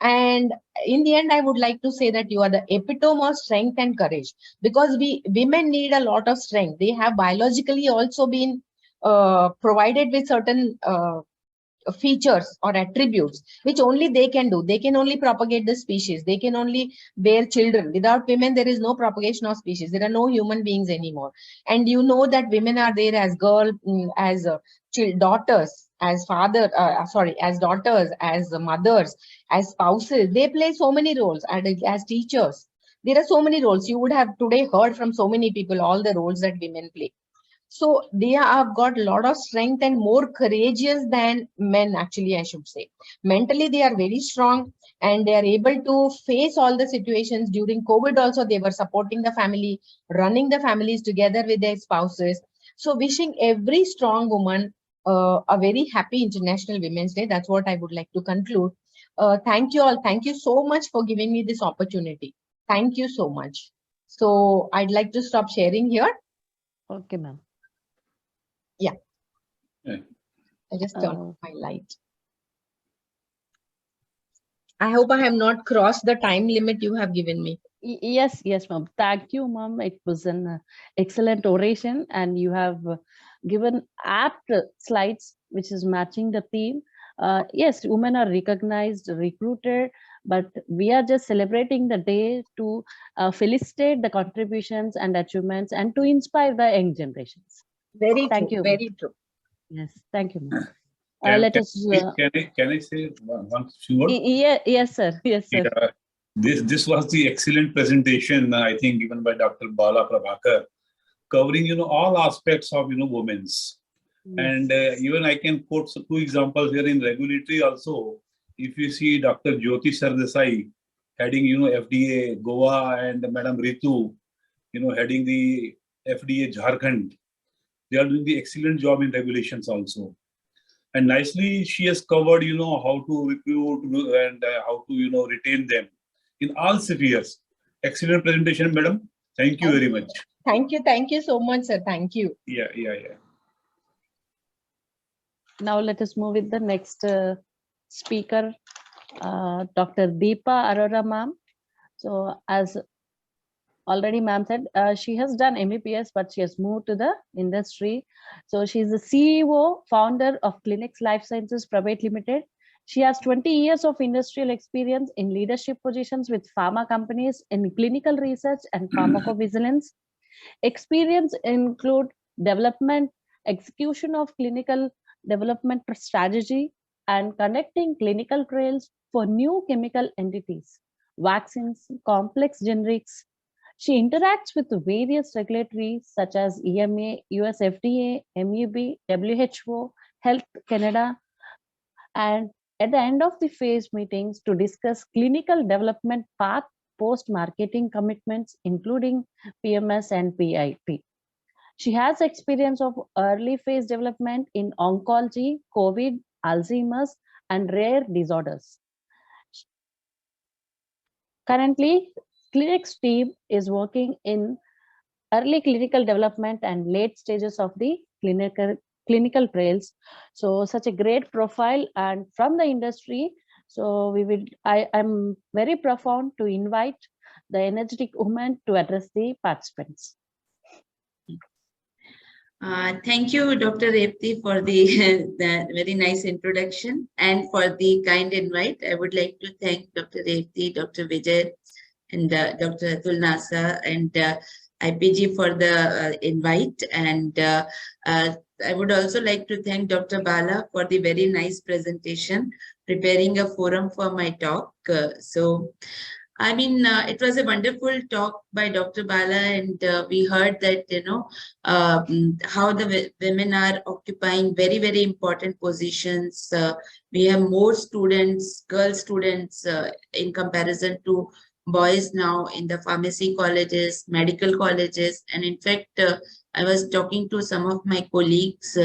And in the end, I would like to say that you are the epitome of strength and courage, because women need a lot of strength. They have biologically also been provided with certain features or attributes which only they can do. They can only propagate the species. They can only bear children. Without women, there is no propagation of species. There are no human beings anymore. And you know that women are there as daughters, as as daughters, as mothers, as spouses. They play so many roles, as teachers. There are so many roles. You would have today heard from so many people all the roles that women play. So they have got a lot of strength and more courageous than men, actually, I should say. Mentally, they are very strong and they are able to face all the situations. During COVID also, they were supporting the family, running the families together with their spouses. So wishing every strong woman a very happy International Women's Day. That's what I would like to conclude. Thank you all. Thank you so much for giving me this opportunity. Thank you so much. So I'd like to stop sharing here. Okay, ma'am. Yeah. Yeah. I just turned off my light. I hope I have not crossed the time limit you have given me. Yes, ma'am. Thank you, ma'am. It was an excellent oration, and you have given apt slides which is matching the theme. Yes, women are recognized, recruited, but we are just celebrating the day to felicitate the contributions and achievements and to inspire the young generations. Very Thank true. you. Very true. Yes, thank you, ma'am. Can I say one few words? Yes, sir. Yes, sir. Yeah. This was the excellent presentation, I think, given by Dr. Bala Prabhakar, covering all aspects of women's. Yes. And even I can quote 2 examples here in regulatory also. If you see Dr. Jyoti Sardesai heading FDA Goa, and Madam Ritu heading the FDA Jharkhand, they are doing the excellent job in regulations also. And nicely she has covered, how to recruit and how to, retain them in all spheres. Excellent presentation, madam. Thank you very much. Thank you so much, sir. Thank you. Yeah. Now let us move with the next speaker, Dr. Deepa Arora ma'am. So as already ma'am said, she has done MBBS, but she has moved to the industry. So she is the CEO, founder of Clinics Life Sciences Private Limited. She has 20 years of industrial experience in leadership positions with pharma companies in clinical research and pharmacovigilance. Experience include development, execution of clinical development strategy, and conducting clinical trials for new chemical entities, vaccines, complex generics. She interacts with various regulatories such as EMA, US FDA, MEB, WHO, Health Canada, and at the end of the phase meetings to discuss clinical development path, post-marketing commitments, including PMS and PIP. She has experience of early phase development in oncology, COVID, Alzheimer's, and rare disorders. Currently, Clinics team is working in early clinical development and late stages of the clinical trials. So such a great profile and from the industry. So I'm very profound to invite the energetic woman to address the participants. Thank you, Dr. Repti, for the, the very nice introduction and for the kind invite. I would like to thank Dr. Repti, Dr. Vijay, and Dr. Atul Nasa and IPG for the invite. And I would also like to thank Dr. Bala for the very nice presentation, preparing a forum for my talk. It was a wonderful talk by Dr. Bala, and we heard that, how the women are occupying very, very important positions. We have more students, girl students, in comparison to boys now in the pharmacy colleges, medical colleges. And in fact, I was talking to some of my colleagues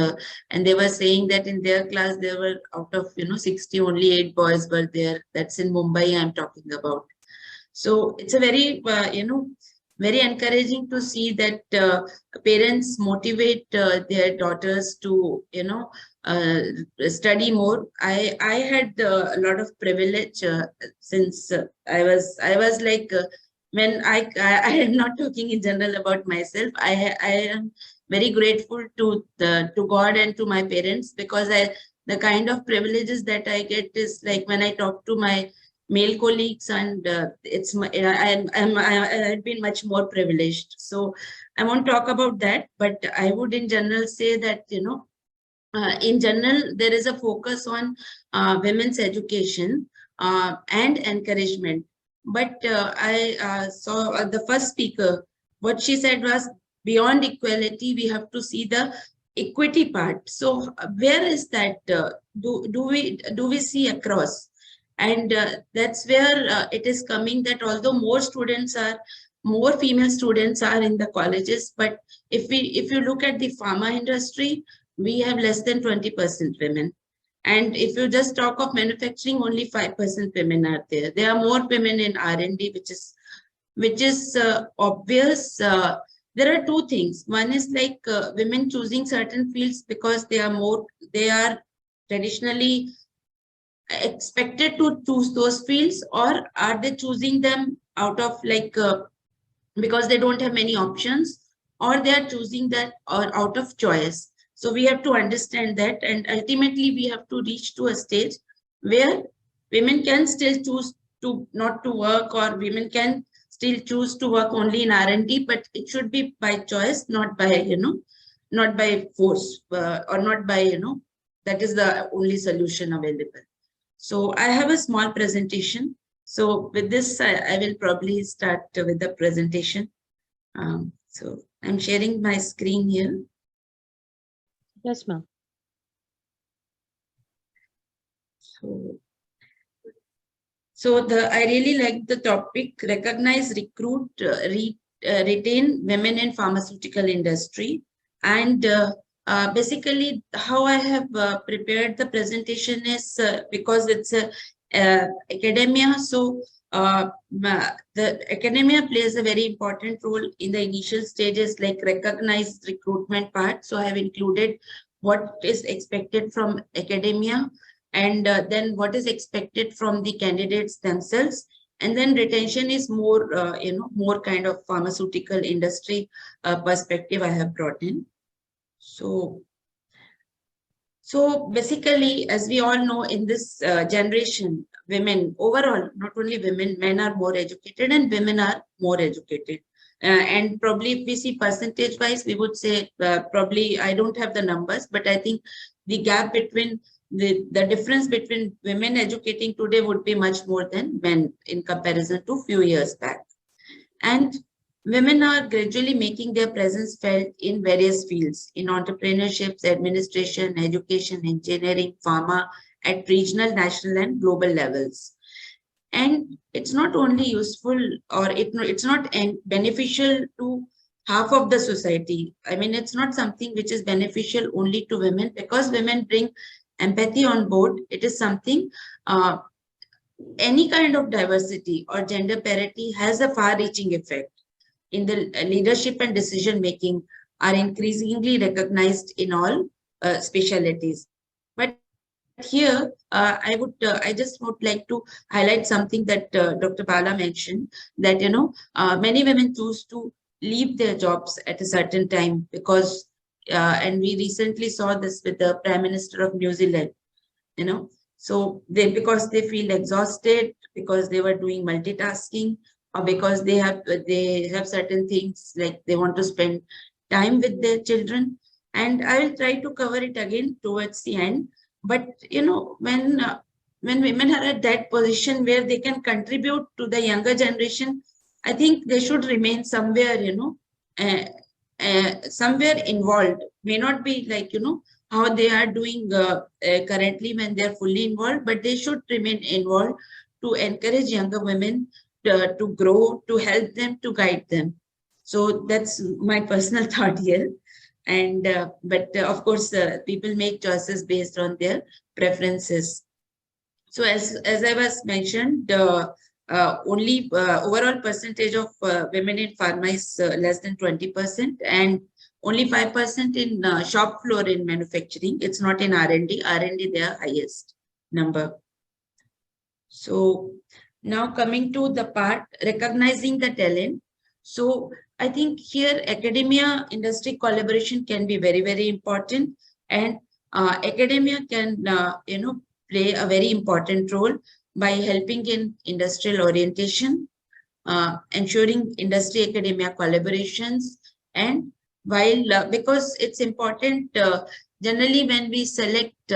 and they were saying that in their class, there were out of, 60, only 8 boys were there. That's in Mumbai I'm talking about. So it's a very, very encouraging to see that parents motivate their daughters to, study more. I had a lot of privilege since I was like, when I am not talking in general about myself. I am very grateful to God and to my parents, because the kind of privileges that I get is like when I talk to my male colleagues, and I've been much more privileged. So I won't talk about that, but I would in general say that, in general, there is a focus on women's education and encouragement. But I saw the first speaker, what she said was, beyond equality, we have to see the equity part. So where is that? Do we see across? And that's where it is coming, that although more female students are in the colleges, but if you look at the pharma industry, we have less than 20% women. And if you just talk of manufacturing, only 5% women are there. There are more women in R&D, which is obvious. There are two things. One is like women choosing certain fields because they are traditionally expected to choose those fields, or are they choosing them out of like because they don't have many options, or they are choosing that or out of choice. So we have to understand that, and ultimately we have to reach to a stage where women can still choose to not to work, or women can still choose to work only in R&D, but it should be by choice, not by not by force, or not by that is the only solution available. So I have a small presentation. So with this, I will probably start with the presentation. So I'm sharing my screen here. Yes, ma'am. So I really like the topic: recognize, recruit, retain women in pharmaceutical industry. And basically how I have prepared the presentation is because it's academia. So the academia plays a very important role in the initial stages, like recognized recruitment part. So I have included what is expected from academia, and then what is expected from the candidates themselves. And then retention is more, more kind of pharmaceutical industry perspective I have brought in. So basically, as we all know, in this generation, women overall, not only women, men are more educated and women are more educated. And probably if we see percentage wise, we would say probably, I don't have the numbers, but I think the gap between the difference between women educating today would be much more than men in comparison to few years back. And women are gradually making their presence felt in various fields, in entrepreneurships, administration, education, engineering, pharma, at regional, national, and global levels. And it's not only useful, or it's not beneficial to half of the society. I mean, it's not something which is beneficial only to women, because women bring empathy on board. It is something, any kind of diversity or gender parity has a far-reaching effect in the leadership and decision making are increasingly recognized in all specialties. But here, I just would like to highlight something that Dr. Bala mentioned, that many women choose to leave their jobs at a certain time because, and we recently saw this with the Prime Minister of New Zealand. So because they feel exhausted, because they were doing multitasking, or because they have certain things like they want to spend time with their children. And I will try to cover it again towards the end. But when women are at that position where they can contribute to the younger generation, I think they should remain somewhere, somewhere involved. May not be like how they are doing currently when they are fully involved, but they should remain involved to encourage younger women to grow, to help them, to guide them. So that's my personal thought here. And but of course, people make choices based on their preferences. So as I was mentioned, only overall percentage of women in pharma is less than 20%, and only 5% in shop floor in manufacturing. It's not in R&D. R&D, they are highest number. So now coming to the part, recognizing the talent. So I think here academia industry collaboration can be very, very important, and academia can play a very important role by helping in industrial orientation, ensuring industry academia collaborations, and while because it's important, generally when we select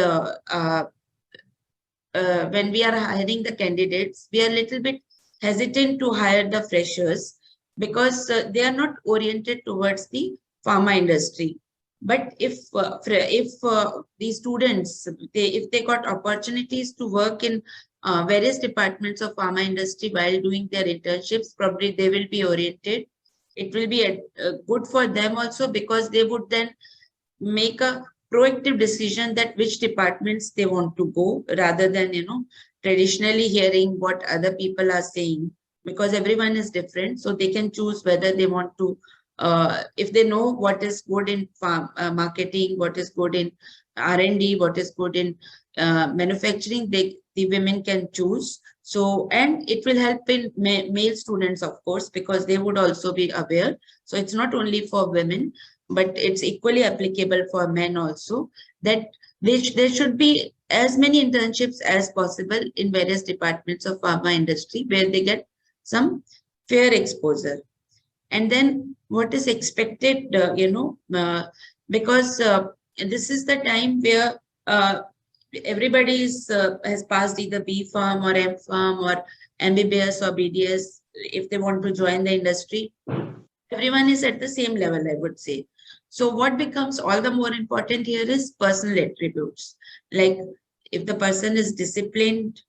when we are hiring the candidates, we are a little bit hesitant to hire the freshers because they are not oriented towards the pharma industry. But if these students, if they got opportunities to work in various departments of pharma industry while doing their internships, probably they will be oriented. It will be good for them also, because they would then make a proactive decision that which departments they want to go, rather than traditionally hearing what other people are saying, because everyone is different. So they can choose whether they want to, if they know what is good in marketing, what is good in R&D, what is good in manufacturing, the women can choose. So, and it will help in male students, of course, because they would also be aware. So it's not only for women, but it's equally applicable for men also, that there should be as many internships as possible in various departments of pharma industry where they get some fair exposure. And then what is expected, because this is the time where everybody has passed either B Pharm or M Pharm or MBBS or BDS. If they want to join the industry, everyone is at the same level, I would say. So what becomes all the more important here is personal attributes. Like if the person is disciplined,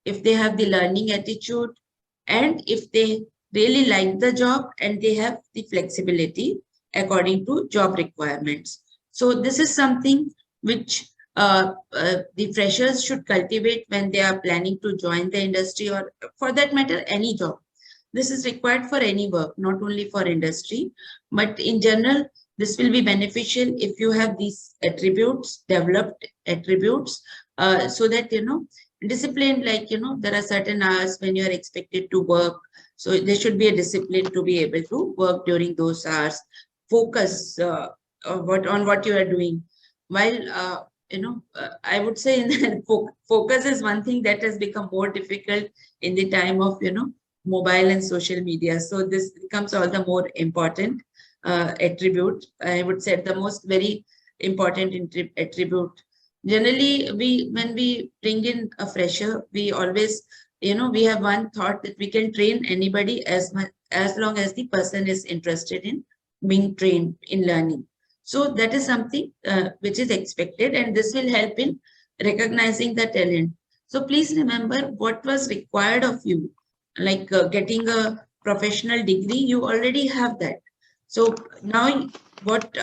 if they have the learning attitude, and if they really like the job and they have the flexibility according to job requirements. So this is something which the freshers should cultivate when they are planning to join the industry, or for that matter, any job. This is required for any work, not only for industry, but in general, this will be beneficial if you have these attributes, developed attributes, so that, discipline, like, there are certain hours when you are expected to work. So there should be a discipline to be able to work during those hours, focus on what you are doing. While, I would say focus is one thing that has become more difficult in the time of, mobile and social media. So this becomes all the more important attribute. I would say the most very important attribute. Generally, when we bring in a fresher, we always, we have one thought that we can train anybody as long as the person is interested in being trained in learning. So that is something which is expected, and this will help in recognizing the talent. So please remember what was required of you, like getting a professional degree. You already have that. So now what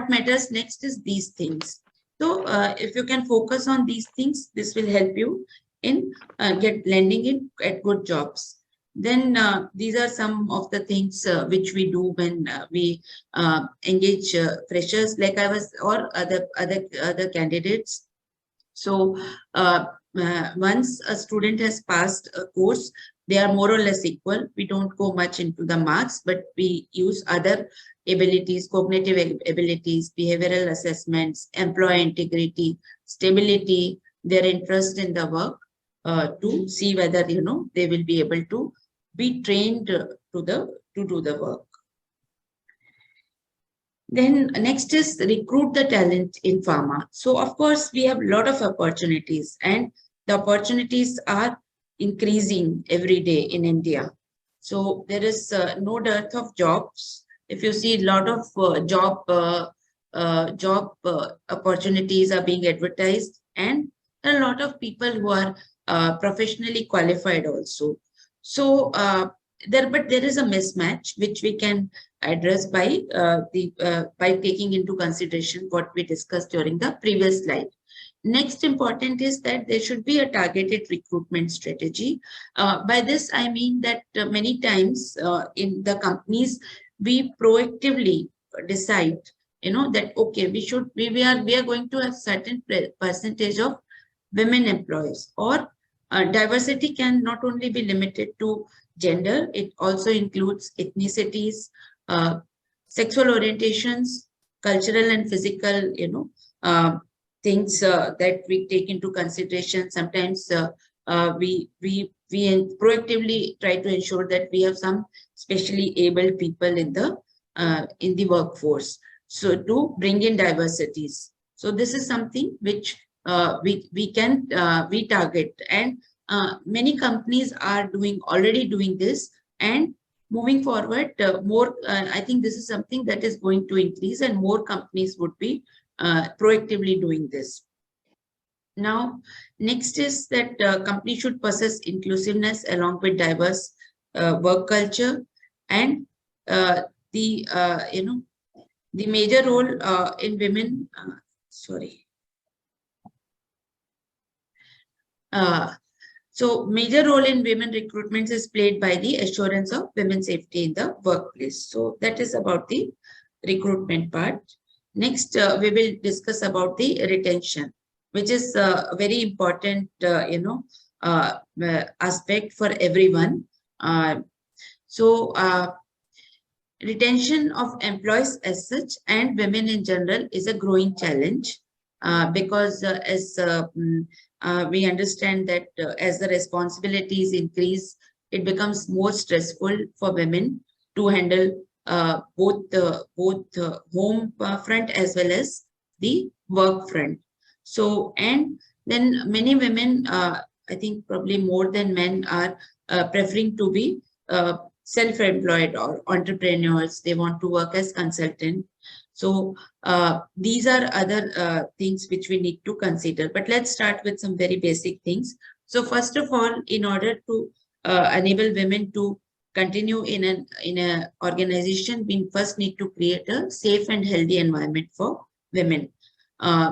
matters next is these things. So if you can focus on these things, this will help you in landing in at good jobs. Then these are some of the things which we do when we engage freshers, like I was, or other candidates. So once a student has passed a course, they are more or less equal. We don't go much into the marks, but we use other abilities, cognitive abilities, behavioral assessments, employee integrity, stability, their interest in the work, to see whether, they will be able to be trained to do the work. Then next is recruit the talent in pharma. So of course, we have a lot of opportunities, and the opportunities are increasing every day in India. So there is no dearth of jobs. If you see, a lot of job opportunities are being advertised, and there are a lot of people who are professionally qualified also. So there is a mismatch which we can address by taking into consideration what we discussed during the previous slide. Next important is that there should be a targeted recruitment strategy. By this, I mean that many times in the companies, we proactively decide, that, okay, we are going to have certain percentage of women employees, or diversity can not only be limited to gender, it also includes ethnicities, sexual orientations, cultural and physical, things that we take into consideration. Sometimes we proactively try to ensure that we have some specially abled people in the workforce, so to bring in diversities. So this is something which we target, and many companies are already doing this, and moving forward, I think this is something that is going to increase, and more companies would be proactively doing this. Now, next is that company should possess inclusiveness along with diverse work culture, and the major role in women. So major role in women recruitment is played by the assurance of women's safety in the workplace. So that is about the recruitment part. Next, we will discuss about the retention, which is a very important, aspect for everyone. Retention of employees as such, and women in general, is a growing challenge because as we understand that as the responsibilities increase, it becomes more stressful for women to handle both the home front as well as the work front. So, and then many women, I think probably more than men, are preferring to be self-employed or entrepreneurs. They want to work as consultant. So these are other things which we need to consider. But let's start with some very basic things. So first of all, in order to enable women to continue in an organization, we first need to create a safe and healthy environment for women.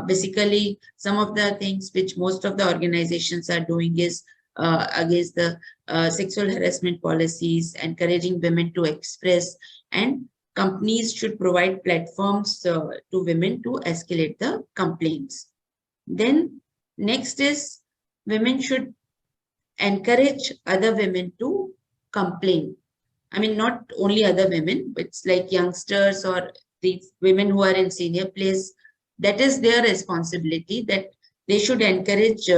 Basically, some of the things which most of the organizations are doing is against the sexual harassment policies, encouraging women to express, and companies should provide platforms to women to escalate the complaints. Then next is women should encourage other women to complain. I mean, not only other women, but it's like youngsters or the women who are in senior place. That is their responsibility, that they should encourage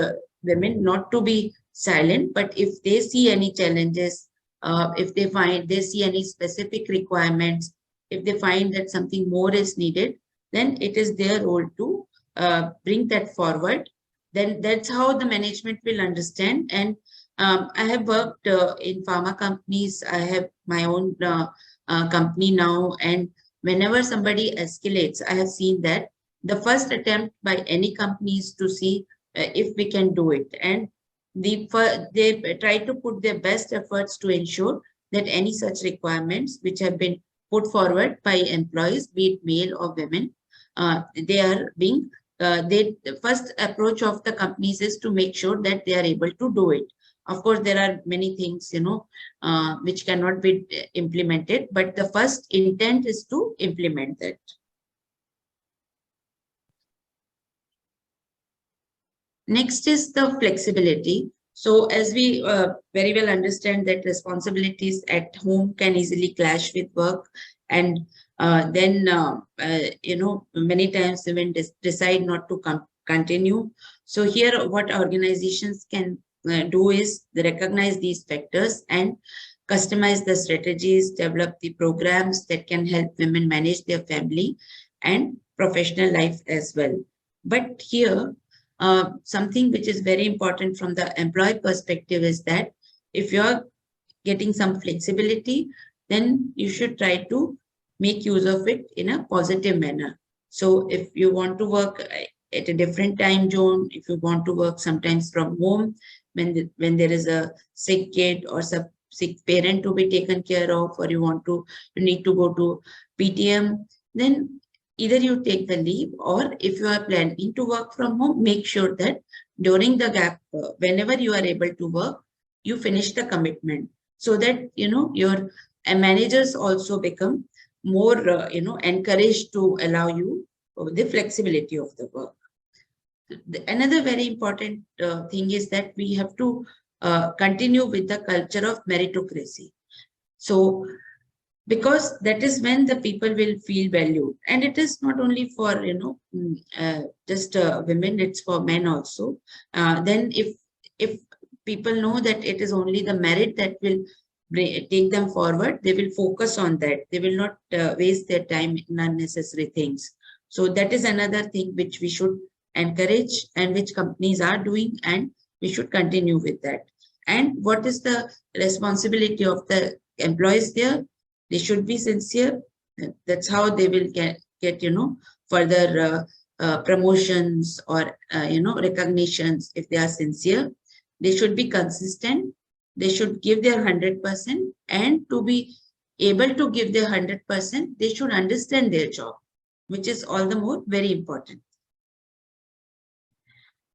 women not to be silent, but if they see any challenges, if they see any specific requirements, if they find that something more is needed, then it is their role to bring that forward. Then that's how the management will understand. And I have worked in pharma companies. I have my own company now, and whenever somebody escalates, I have seen that the first attempt by any company is to see if we can do it, and they try to put their best efforts to ensure that any such requirements which have been put forward by employees, be it male or women, they are being the first approach of the companies is to make sure that they are able to do it. Of course, there are many things, which cannot be implemented, but the first intent is to implement that. Next is the flexibility. So as we very well understand that responsibilities at home can easily clash with work, and then many times women decide not to continue. So here what organizations can do is they recognize these factors and customize the strategies, develop the programs that can help women manage their family and professional life as well. But here, something which is very important from the employee perspective is that if you're getting some flexibility, then you should try to make use of it in a positive manner. So if you want to work at a different time zone, if you want to work sometimes from home, when there is a sick kid or some sick parent to be taken care of, or you need to go to PTM, then either you take the leave, or if you are planning to work from home, make sure that during the gap, whenever you are able to work, you finish the commitment, so that your managers also become more encouraged to allow you the flexibility of the work. Another very important thing is that we have to continue with the culture of meritocracy. So because that is when the people will feel valued, and it is not only for just women, it's for men also. Then if people know that it is only the merit that will take them forward, they will focus on that. They will not waste their time in unnecessary things. So that is another thing which we should encourage, and which companies are doing, and we should continue with that. And what is the responsibility of the employees there? They should be sincere. That's how they will get further promotions or recognitions if they are sincere. They should be consistent. They should give their 100%, and to be able to give their 100%, they should understand their job, which is all the more very important.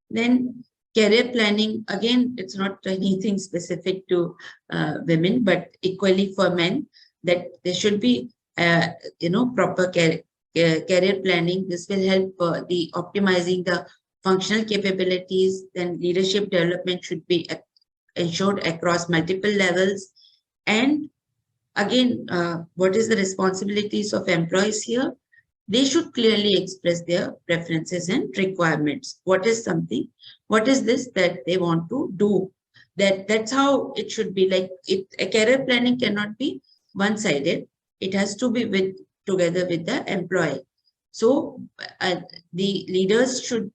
Then career planning, again, it's not anything specific to women, but equally for men, that there should be proper career planning. This will help the optimizing the functional capabilities. Then leadership development should be ensured across multiple levels. And again, what is the responsibilities of employees here? They should clearly express their preferences and requirements. What is this that they want to do? That's how it should be. Like a career planning cannot be one-sided. It has to be together with the employee. So the leaders should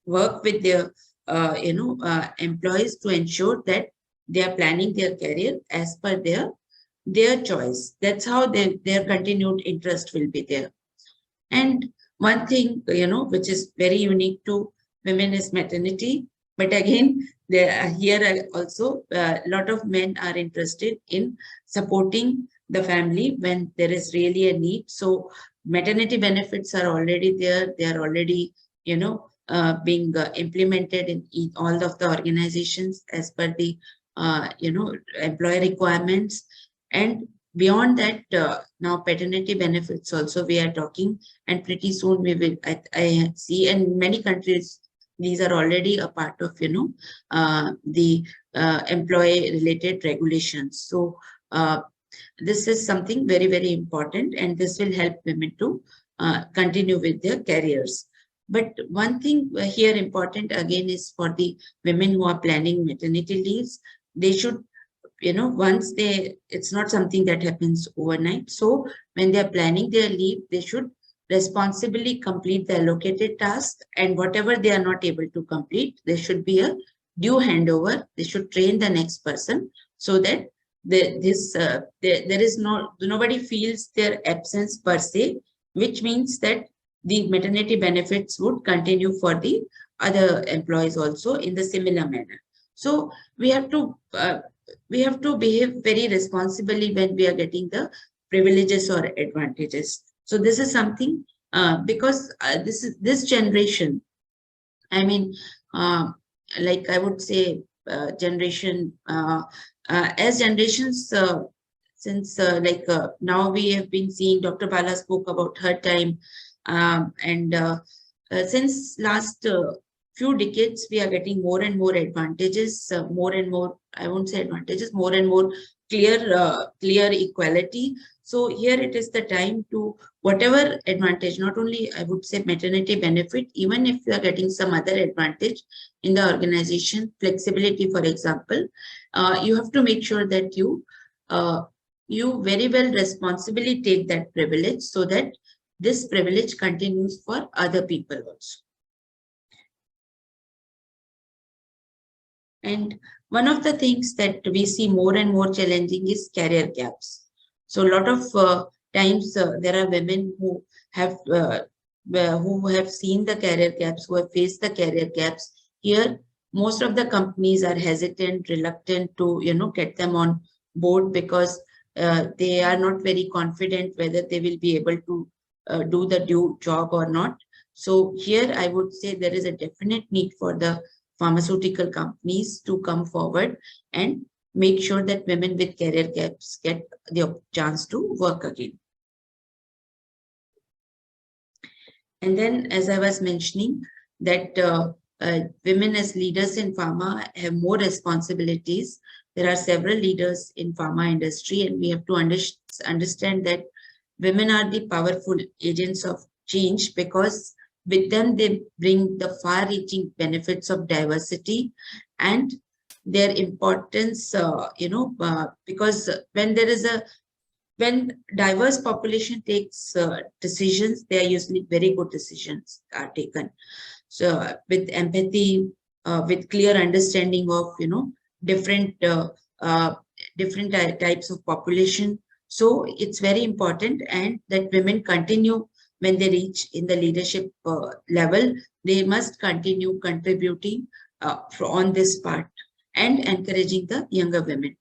work with their employees to ensure that they are planning their career as per their choice. That's how their continued interest will be there. And one thing which is very unique to women is maternity. But again, here also a lot of men are interested in supporting the family when there is really a need. So maternity benefits are already there. They are already, being implemented in all of the organizations as per the, employer requirements. And beyond that, now paternity benefits also we are talking, and pretty soon we will, I see in many countries, these are already a part of, the employee related regulations. So this is something very, very important, and this will help women to continue with their careers. But one thing here important again is for the women who are planning maternity leaves, they should, once it's not something that happens overnight. So when they're planning their leave, they should responsibly complete the allocated task, and whatever they are not able to complete, there should be a due handover. They should train the next person so that there is nobody feels their absence per se, which means that the maternity benefits would continue for the other employees also in the similar manner. So we have to behave very responsibly when we are getting the privileges or advantages. So this is something because this generation, I mean, like I would say, generation as generations since now we have been seeing, Dr. Bala spoke about her time, and since last few decades, we are getting more and more advantages, more and more, I won't say advantages, more and more clear equality. So here it is the time to whatever advantage, not only I would say maternity benefit, even if you are getting some other advantage in the organization, flexibility, for example, you have to make sure that you very well responsibly take that privilege so that this privilege continues for other people also. And one of the things that we see more and more challenging is career gaps. So a lot of times there are women who have seen the career gaps, who have faced the career gaps. Here, most of the companies are hesitant, reluctant to get them on board because they are not very confident whether they will be able to do the due job or not. So here I would say there is a definite need for the pharmaceutical companies to come forward and make sure that women with career gaps get the chance to work again. And then, as I was mentioning, that women as leaders in pharma have more responsibilities. There are several leaders in pharma industry, and we have to understand that women are the powerful agents of change because with them they bring the far-reaching benefits of diversity and their importance, because when diverse population takes decisions, they are usually very good decisions are taken. So with empathy, with clear understanding of different types of population. So it's very important, and that women continue when they reach in the leadership level, they must continue contributing on this part and encouraging the younger women.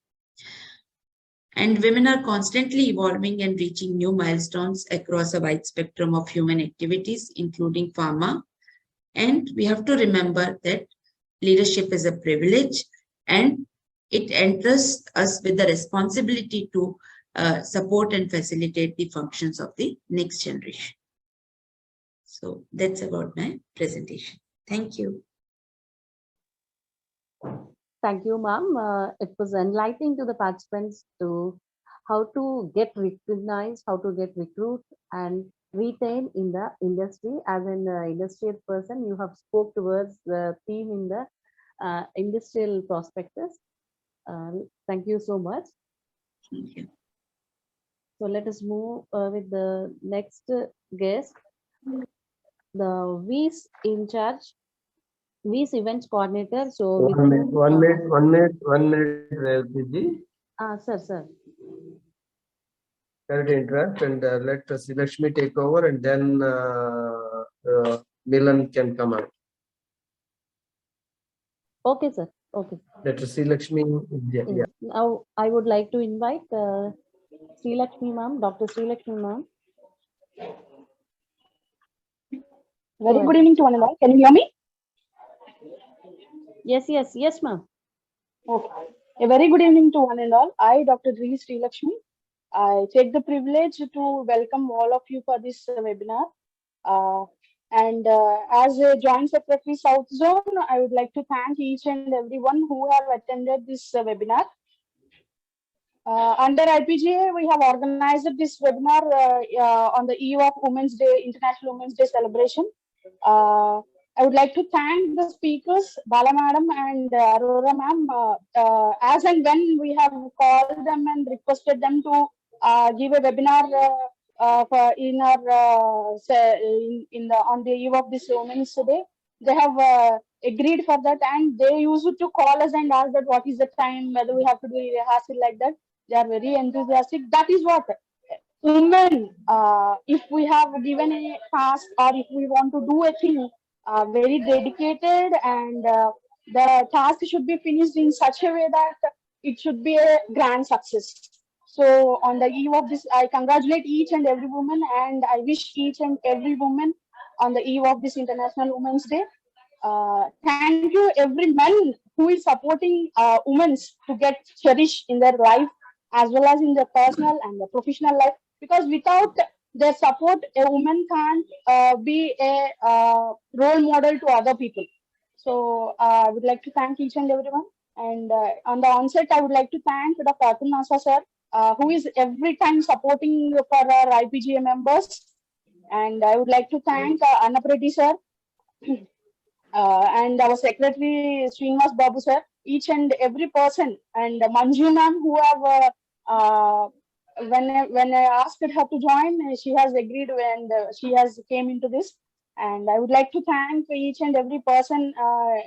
And women are constantly evolving and reaching new milestones across a wide spectrum of human activities, including pharma. And we have to remember that leadership is a privilege, and it entrusts us with the responsibility to support and facilitate the functions of the next generation. So that's about my presentation. Thank you. Thank you, ma'am. It was enlightening to the participants to how to get recognized, how to get recruit and retain in the industry. As an industrial person, you have spoke towards the theme in the industrial prospectus. Thank you so much. Thank you. So let us move with the next guest, the VIS in charge, VIS events coordinator. So One minute, Revati. Sir. Sorry to interrupt, and let Lakshmi take over, and then Milan can come out. Okay, sir. Okay. Let Lakshmi. Yeah. Now I would like to invite Sri Lakshmi ma'am, Dr. Sri Lakshmi ma'am. Very good evening to one and all. Can you hear me? Yes, ma'am. Okay. A very good evening to one and all. I, Dr. Sri Lakshmi, I take the privilege to welcome all of you for this webinar. As a Joint Secretary South Zone, I would like to thank each and everyone who have attended this webinar. Under IPGA, we have organized this webinar on the eve of Women's Day, International Women's Day celebration. I would like to thank the speakers, Bala Madam and Aurora Ma'am. As and when we have called them and requested them to give a webinar on the eve of this Women's Day, they have agreed for that, and they used to call us and ask that what is the time, whether we have to do a rehearsal like that. They are very enthusiastic. That is what women, if we have given a task or if we want to do a thing, very dedicated, and the task should be finished in such a way that it should be a grand success. So on the eve of this, I congratulate each and every woman, and I wish each and every woman on the eve of this International Women's Day. Thank you every man who is supporting women to get cherished in their life as well as in their personal and the professional life, because without their support, a woman can't be a role model to other people. So I would like to thank each and everyone. And on the onset, I would like to thank Dr. Atul Nasa sir, who is every time supporting for our IPGA members. And I would like to thank Anna Preddy sir and our secretary Srinivas Babu sir, each and every person, and Manju ma'am, who have when I asked her to join, she has agreed and she has came into this. And I would like to thank each and every person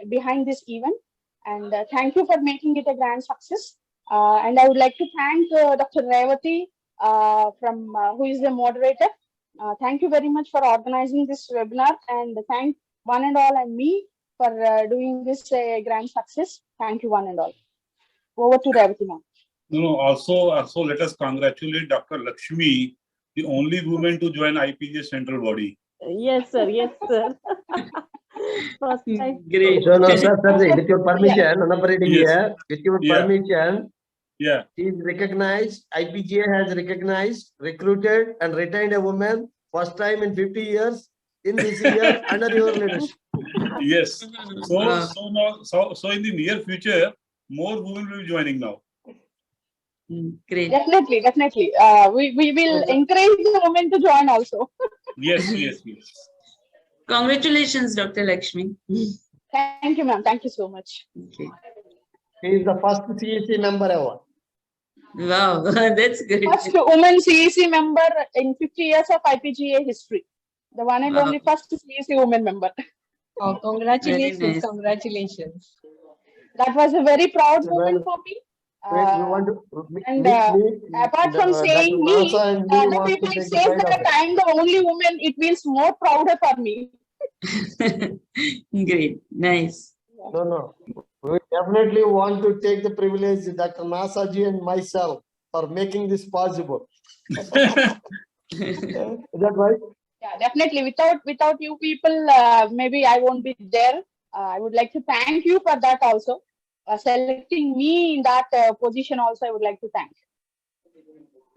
behind this event, and thank you for making it a grand success. And I would like to thank Dr. Revati from who is the moderator. Thank you very much for organizing this webinar, and thank one and all and me for doing this grand success. Thank you one and all. Over to Revati ma'am. No, also let us congratulate Dr. Lakshmi, the only woman to join IPGA central body. Yes, sir. Yes, sir. First time. Great. So, no, sir, with your permission, Yes. with your Yeah. permission, Yeah. she is recognized, IPGA has recognized, recruited and retained a woman first time in 50 years in this year under your leadership. Yes. So in the near future, more women will be joining now. Great. Definitely. We will encourage the women to join also. Yes. Congratulations, Dr. Lakshmi. Thank you, ma'am. Thank you so much. Okay. She is the first CEC member ever. Wow, that's good. First woman CEC member in 50 years of IPGA history. The one and only first CEC woman member. Oh, congratulations, Very nice. congratulations. That was a very proud moment for me. We want to And apart from saying me, other people says that I am the only woman, it feels more prouder for me. Great, nice. No. We definitely want to take the privilege, Dr. Nasaji and myself, for making this possible. Is that right? Yeah, definitely. Without you people, maybe I won't be there. I would like to thank you for that also. Selecting me in that position also, I would like to thank.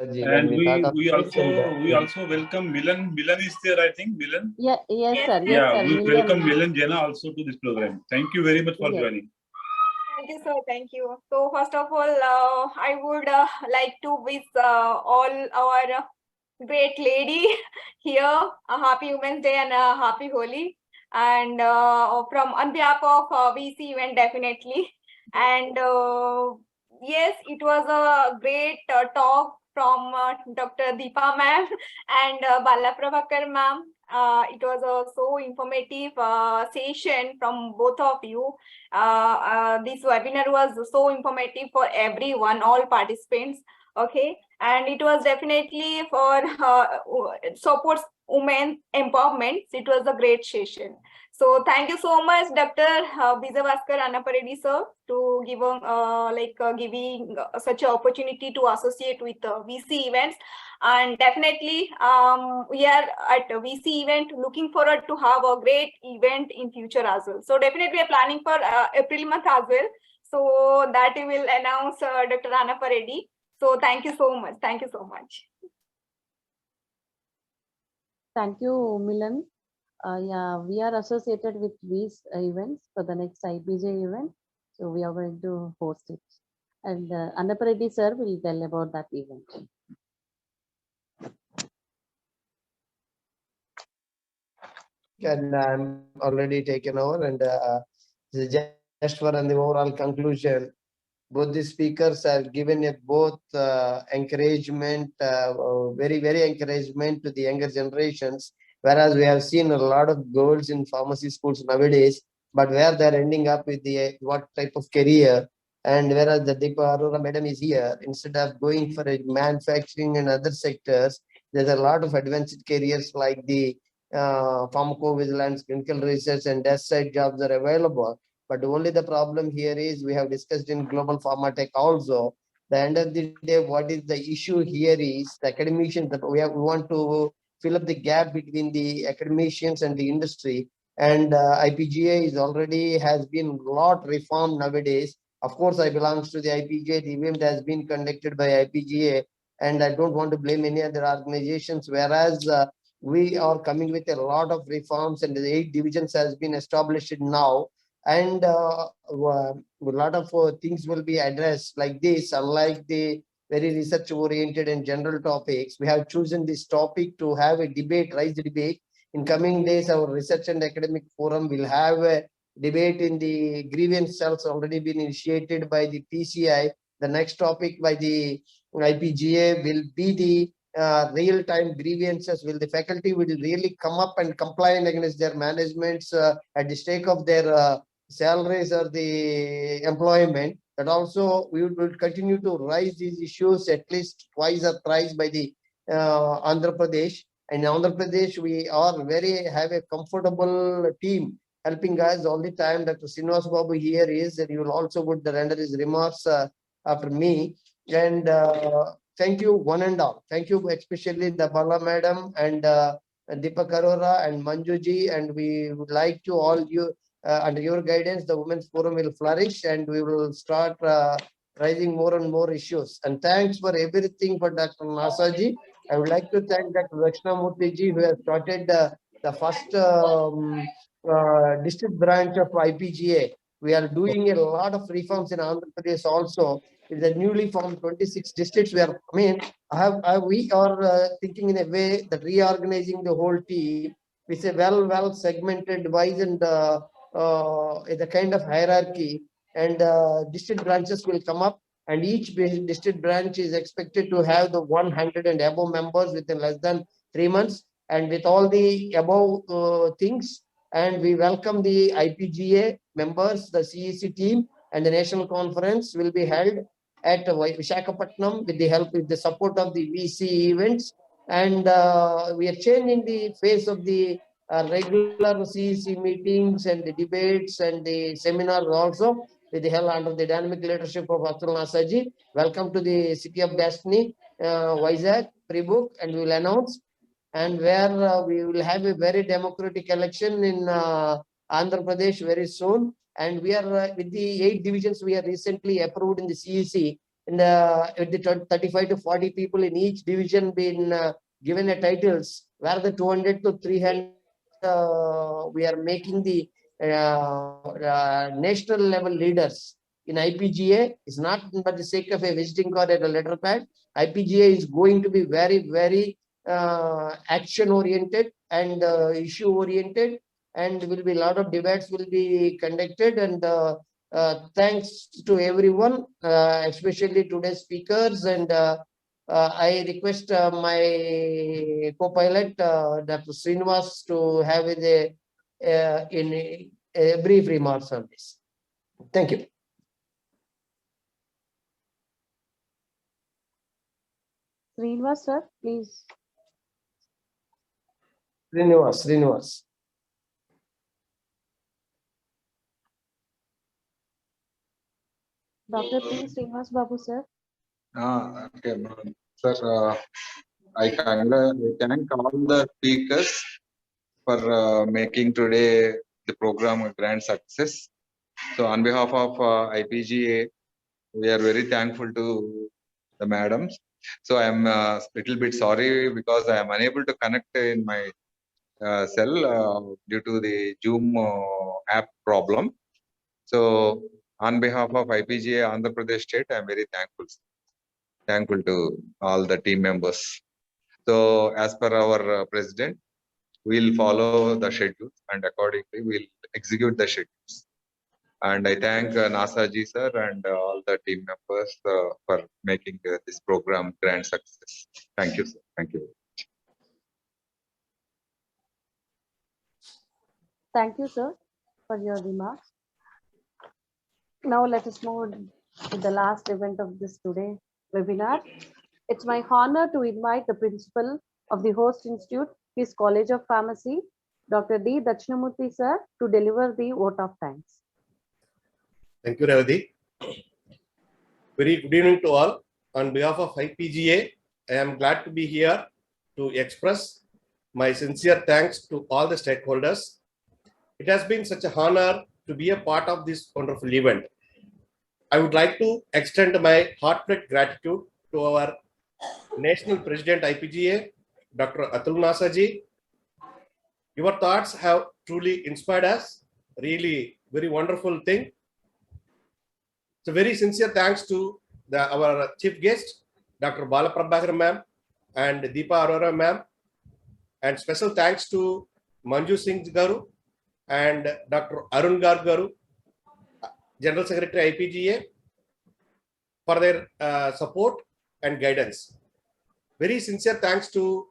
And we also welcome Milan. Milan is there, I think. Milan. Yes, sir. Yes, Yeah, sir. we welcome Milan Jena also to this program. Thank you very much for joining. Thank you, sir. Thank you. So first of all, I would like to wish all our great lady here a happy Women's Day and a happy Holi. And from on behalf of VC event, definitely. And yes, it was a great talk from Dr. Deepa ma'am and Bala Prabhakar ma'am. It was a so informative session from both of you. This webinar was so informative for everyone, all participants. Okay, and it was definitely for supports women empowerment. It was a great session. So thank you so much, Dr. Bijavaskar Annapareddy sir, to giving such an opportunity to associate with VC events. And definitely, we are at VC event looking forward to have a great event in future as well. So definitely, we are planning for April month as well. So that we will announce Dr. Annapareddy. So thank you so much. Thank you so much. Thank you, Milan. Yeah, we are associated with these events for the next IPGA event. So we are going to host it. And Annapareddy sir will tell about that event. And I'm already taken over, and just for the overall conclusion, both the speakers have given a both encouragement, very encouragement to the younger generations, whereas we have seen a lot of girls in pharmacy schools nowadays, but where they're ending up with the what type of career, and whereas the Deepa Arora madam is here, instead of going for a manufacturing and other sectors, there's a lot of advanced careers like the pharmacovigilance, clinical research, and desk side jobs are available. But only the problem here is we have discussed in global pharma tech also. The end of the day, what is the issue here is the academicians that we want to fill up the gap between the academicians and the industry. And IPGA is already has been a lot reformed nowadays. Of course, I belongs to the IPGA. The event has been conducted by IPGA, and I don't want to blame any other organizations. Whereas we are coming with a lot of reforms, and the 8 divisions has been established now, and a lot of things will be addressed like this. Unlike the very research oriented and general topics, we have chosen this topic to have a debate, raise the debate. In coming days, our research and academic forum will have a debate in the grievance cells already been initiated by the PCI. The next topic by the IPGA will be the real-time grievances. Will the faculty will really come up and comply against their managements at the stake of their salaries or the employment? That also we will continue to raise these issues at least twice or thrice by the Andhra Pradesh. And in Andhra Pradesh, we are have a comfortable team helping us all the time. Dr. Srinivas Babu here is, and you will also would render his remarks after me. And thank you one and all. Thank you especially the Bala madam and Deepak Arora and Manjuji, and we would like to all you under your guidance, the Women's Forum will flourish, and we will start raising more and more issues. And thanks for everything for Dr. Nasaji. I would like to thank Dr. Dakshinamurthy ji, who has started the first district branch of IPGA. We are doing a lot of reforms in Andhra Pradesh also. With the newly formed 26 districts, we are, we are thinking in a way that reorganizing the whole team with a well segmented wise and the kind of hierarchy, and district branches will come up, and each district branch is expected to have the 100 and above members within less than 3 months, and with all the above things. And we welcome the IPGA members, the CEC team, and the national conference will be held at Visakhapatnam with the help, with the support of the VC events. And we are changing the face of the regular CEC meetings and the debates and the seminars also with the help under the dynamic leadership of Atul Nasaji. Welcome to the city of Destiny, Vizag, pre-book, and we will announce. And where we will have a very democratic election in Andhra Pradesh very soon. And we are with the 8 divisions we are recently approved in the CEC, and with the 35 to 40 people in each division been given a titles, where the 200 to 300 we are making the national level leaders in IPGA. Is not for the sake of a visiting card at a letter pad. IPGA is going to be very action oriented and issue oriented, and will be a lot of debates will be conducted. And thanks to everyone, especially today's speakers. And I request my co-pilot, Dr. Srinivas, to have a brief remarks on this. Thank you. Srinivas sir, please. Srinivas. Dr. P. Srinivas Babu, sir. Okay, sir. I thank all the speakers for making today the program a grand success. So, on behalf of IPGA, we are very thankful to the madams. So, I am a little bit sorry because I am unable to connect in my cell due to the Zoom app problem. So, on behalf of IPGA Andhra Pradesh State, I am very thankful to all the team members. So, as per our president, we'll follow the schedules and accordingly we'll execute the schedules. And I thank NASA ji sir and all the team members for making this program grand success. Thank you, sir. Thank you. Thank you, sir, for your remarks. Now let us move to the last event of this today webinar. It's my honor to invite the principal of the host institute, his College of Pharmacy, Dr. D. Dakshinamurthy, sir, to deliver the vote of thanks. Thank you, Revati. Very good evening to all. On behalf of IPGA, I am glad to be here to express my sincere thanks to all the stakeholders. It has been such an honor to be a part of this wonderful event. I would like to extend my heartfelt gratitude to our National President IPGA, Dr. Atul Nasa ji. Your thoughts have truly inspired us. Really very wonderful thing. So very sincere thanks to our chief guest, Dr. Bala Prabhakar ma'am and Deepa Arora ma'am. And special thanks to Manju Singh Garu and Dr. Arun Garu, General Secretary IPGA, for their support and guidance. Very sincere thanks to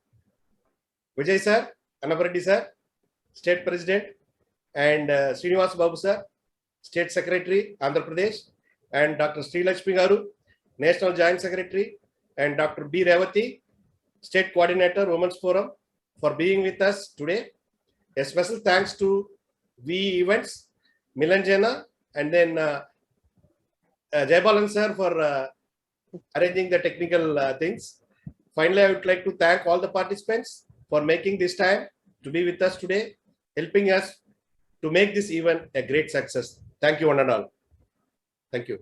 Vijay sir, Anapareddy sir, State President, and Srinivas Babu sir, State Secretary, Andhra Pradesh, and Dr. Sri Lakshmi Garu, National Joint Secretary, and Dr. B. Revati, State Coordinator, Women's Forum, for being with us today. A special thanks to VE Events, Milanjana, and then Jaibalan sir for arranging the technical things. Finally, I would like to thank all the participants for making this time to be with us today, helping us to make this event a great success. Thank you one and all. Thank you.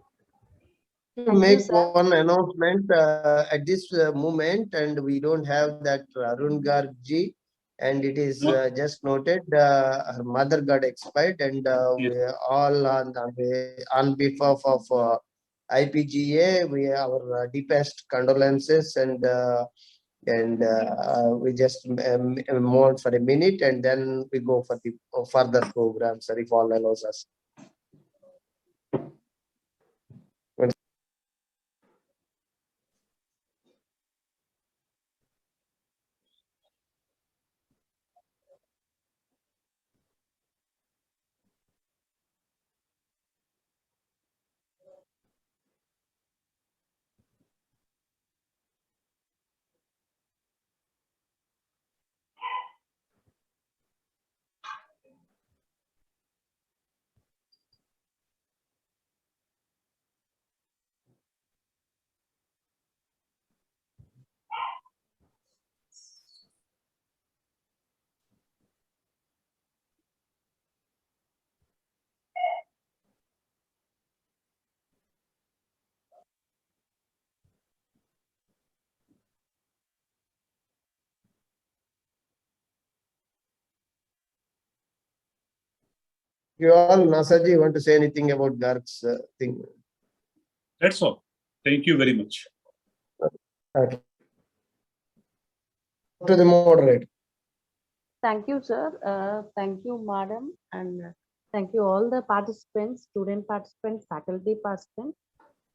To make one announcement at this moment, and we don't have that Arun Garg, and it is just noted her mother got expired, and we all on behalf of IPGA, we our deepest condolences, and we just mourn for a minute, and then we go for the further programs, if all allows us. You all, Nasaji, you want to say anything about Garg's thing? That's all. Thank you very much. Okay. To the moderator. Thank you, sir. Thank you, madam. And thank you all the participants, student participants, faculty participants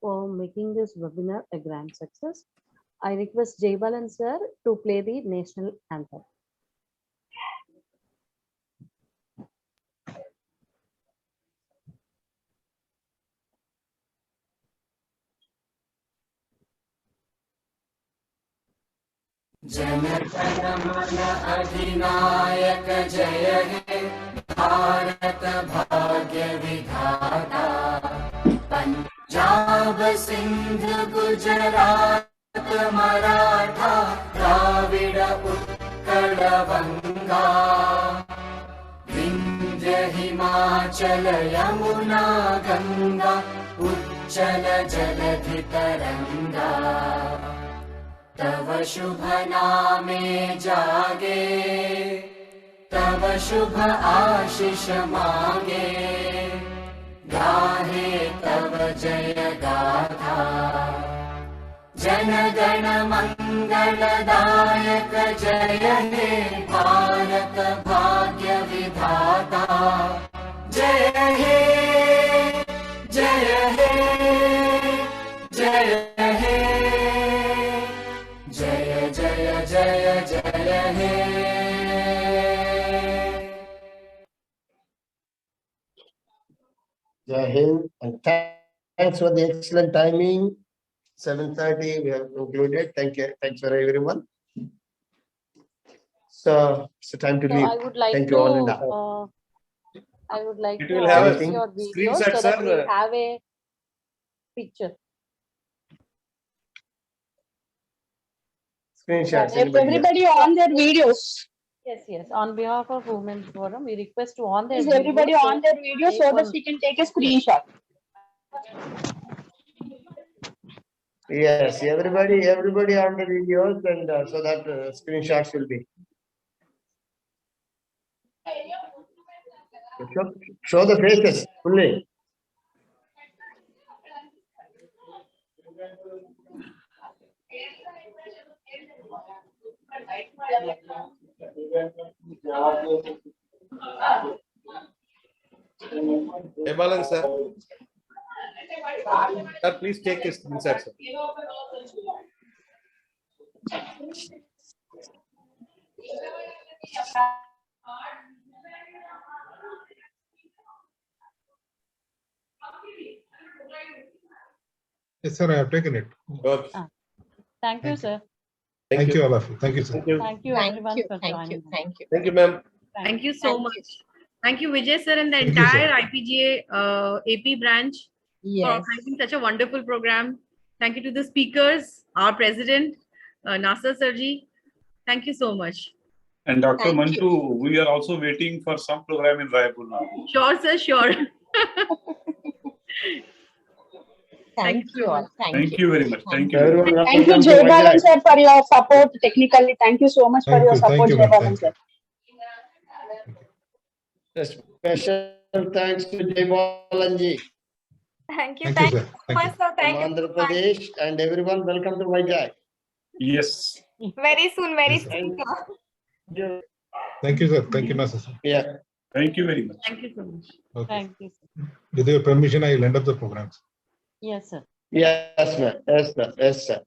for making this webinar a grand success. I request Jaibalan sir to play the national anthem. Jana Gana Mana अधिनायक जय हे भारत भाग्य विधाता पंजाब सिंध गुजरात मराठा द्राविड उत्कल बंगा विंध्य हिमाचल यमुना गंगा उच्चल जलधि तरंगा तव शुभ नामे जागे तव शुभ आशीष मांगे गाहे तव जय गाथा जन गण मंगलदायक जय हे भारत भाग्य विधाता जय हे जय हे जय हे जय जय जय जय हे Jai Hind, and thanks for the excellent timing. 7:30 we have concluded. Thank you. Thanks for everyone. So it's time to So leave. I would like Thank to, you all and all. I would like It to will have a off Anything? your video screenshot, so that sir. we have a picture. Screenshots. If everybody on their videos. Yes, yes. On behalf of Women's Forum, we request to on their Is everybody videos, on their video so that she can take a screenshot? Yes, everybody on the videos, and so that screenshots will be. Show the faces fully. Ebalan, sir. Sir, please take a screenshot, sir. Yes, sir, I have taken it. Okay. Thank you, sir. Thank you, all of you. Thank you, sir. Thank you. Thank you, Thank everyone, you, for thank joining. you, thank you. Thank you, ma'am. Thank you so Thank much. you. Thank you, Vijay sir, and the Thank you, sir. entire IPGA AP branch for Yes. organizing such a wonderful program. Thank you to the speakers, our president, Nasser Sarji. Thank you so much. And Dr. Thank Mantu, we are also waiting for some program in Raipur now. Sure, sir, sure. Thank you you so all. much. Thank you very much. Thank you. very much. Everyone, Thank you, welcome to Jaybalan Vijay. sir, for your support technically. Thank you so much for Thank your you, thank support, you, ma'am. Jaybalan Thank sir. you. A special thanks to Jaybalanji Thank you. Thank you, Thank you sir. so Thank much, you. sir. from Thank you Andhra so much. Pradesh, and everyone, welcome to Vijay. Yes. Very soon, very Yes, sir. soon, sir. Thank you, sir. Thank you, Master, sir. Yeah. Thank you very much. Thank you so much. Okay. Thank you, sir. With your permission, I will end up the programs. Yes, sir. Yes, ma'am. Yes, sir. Yes, sir.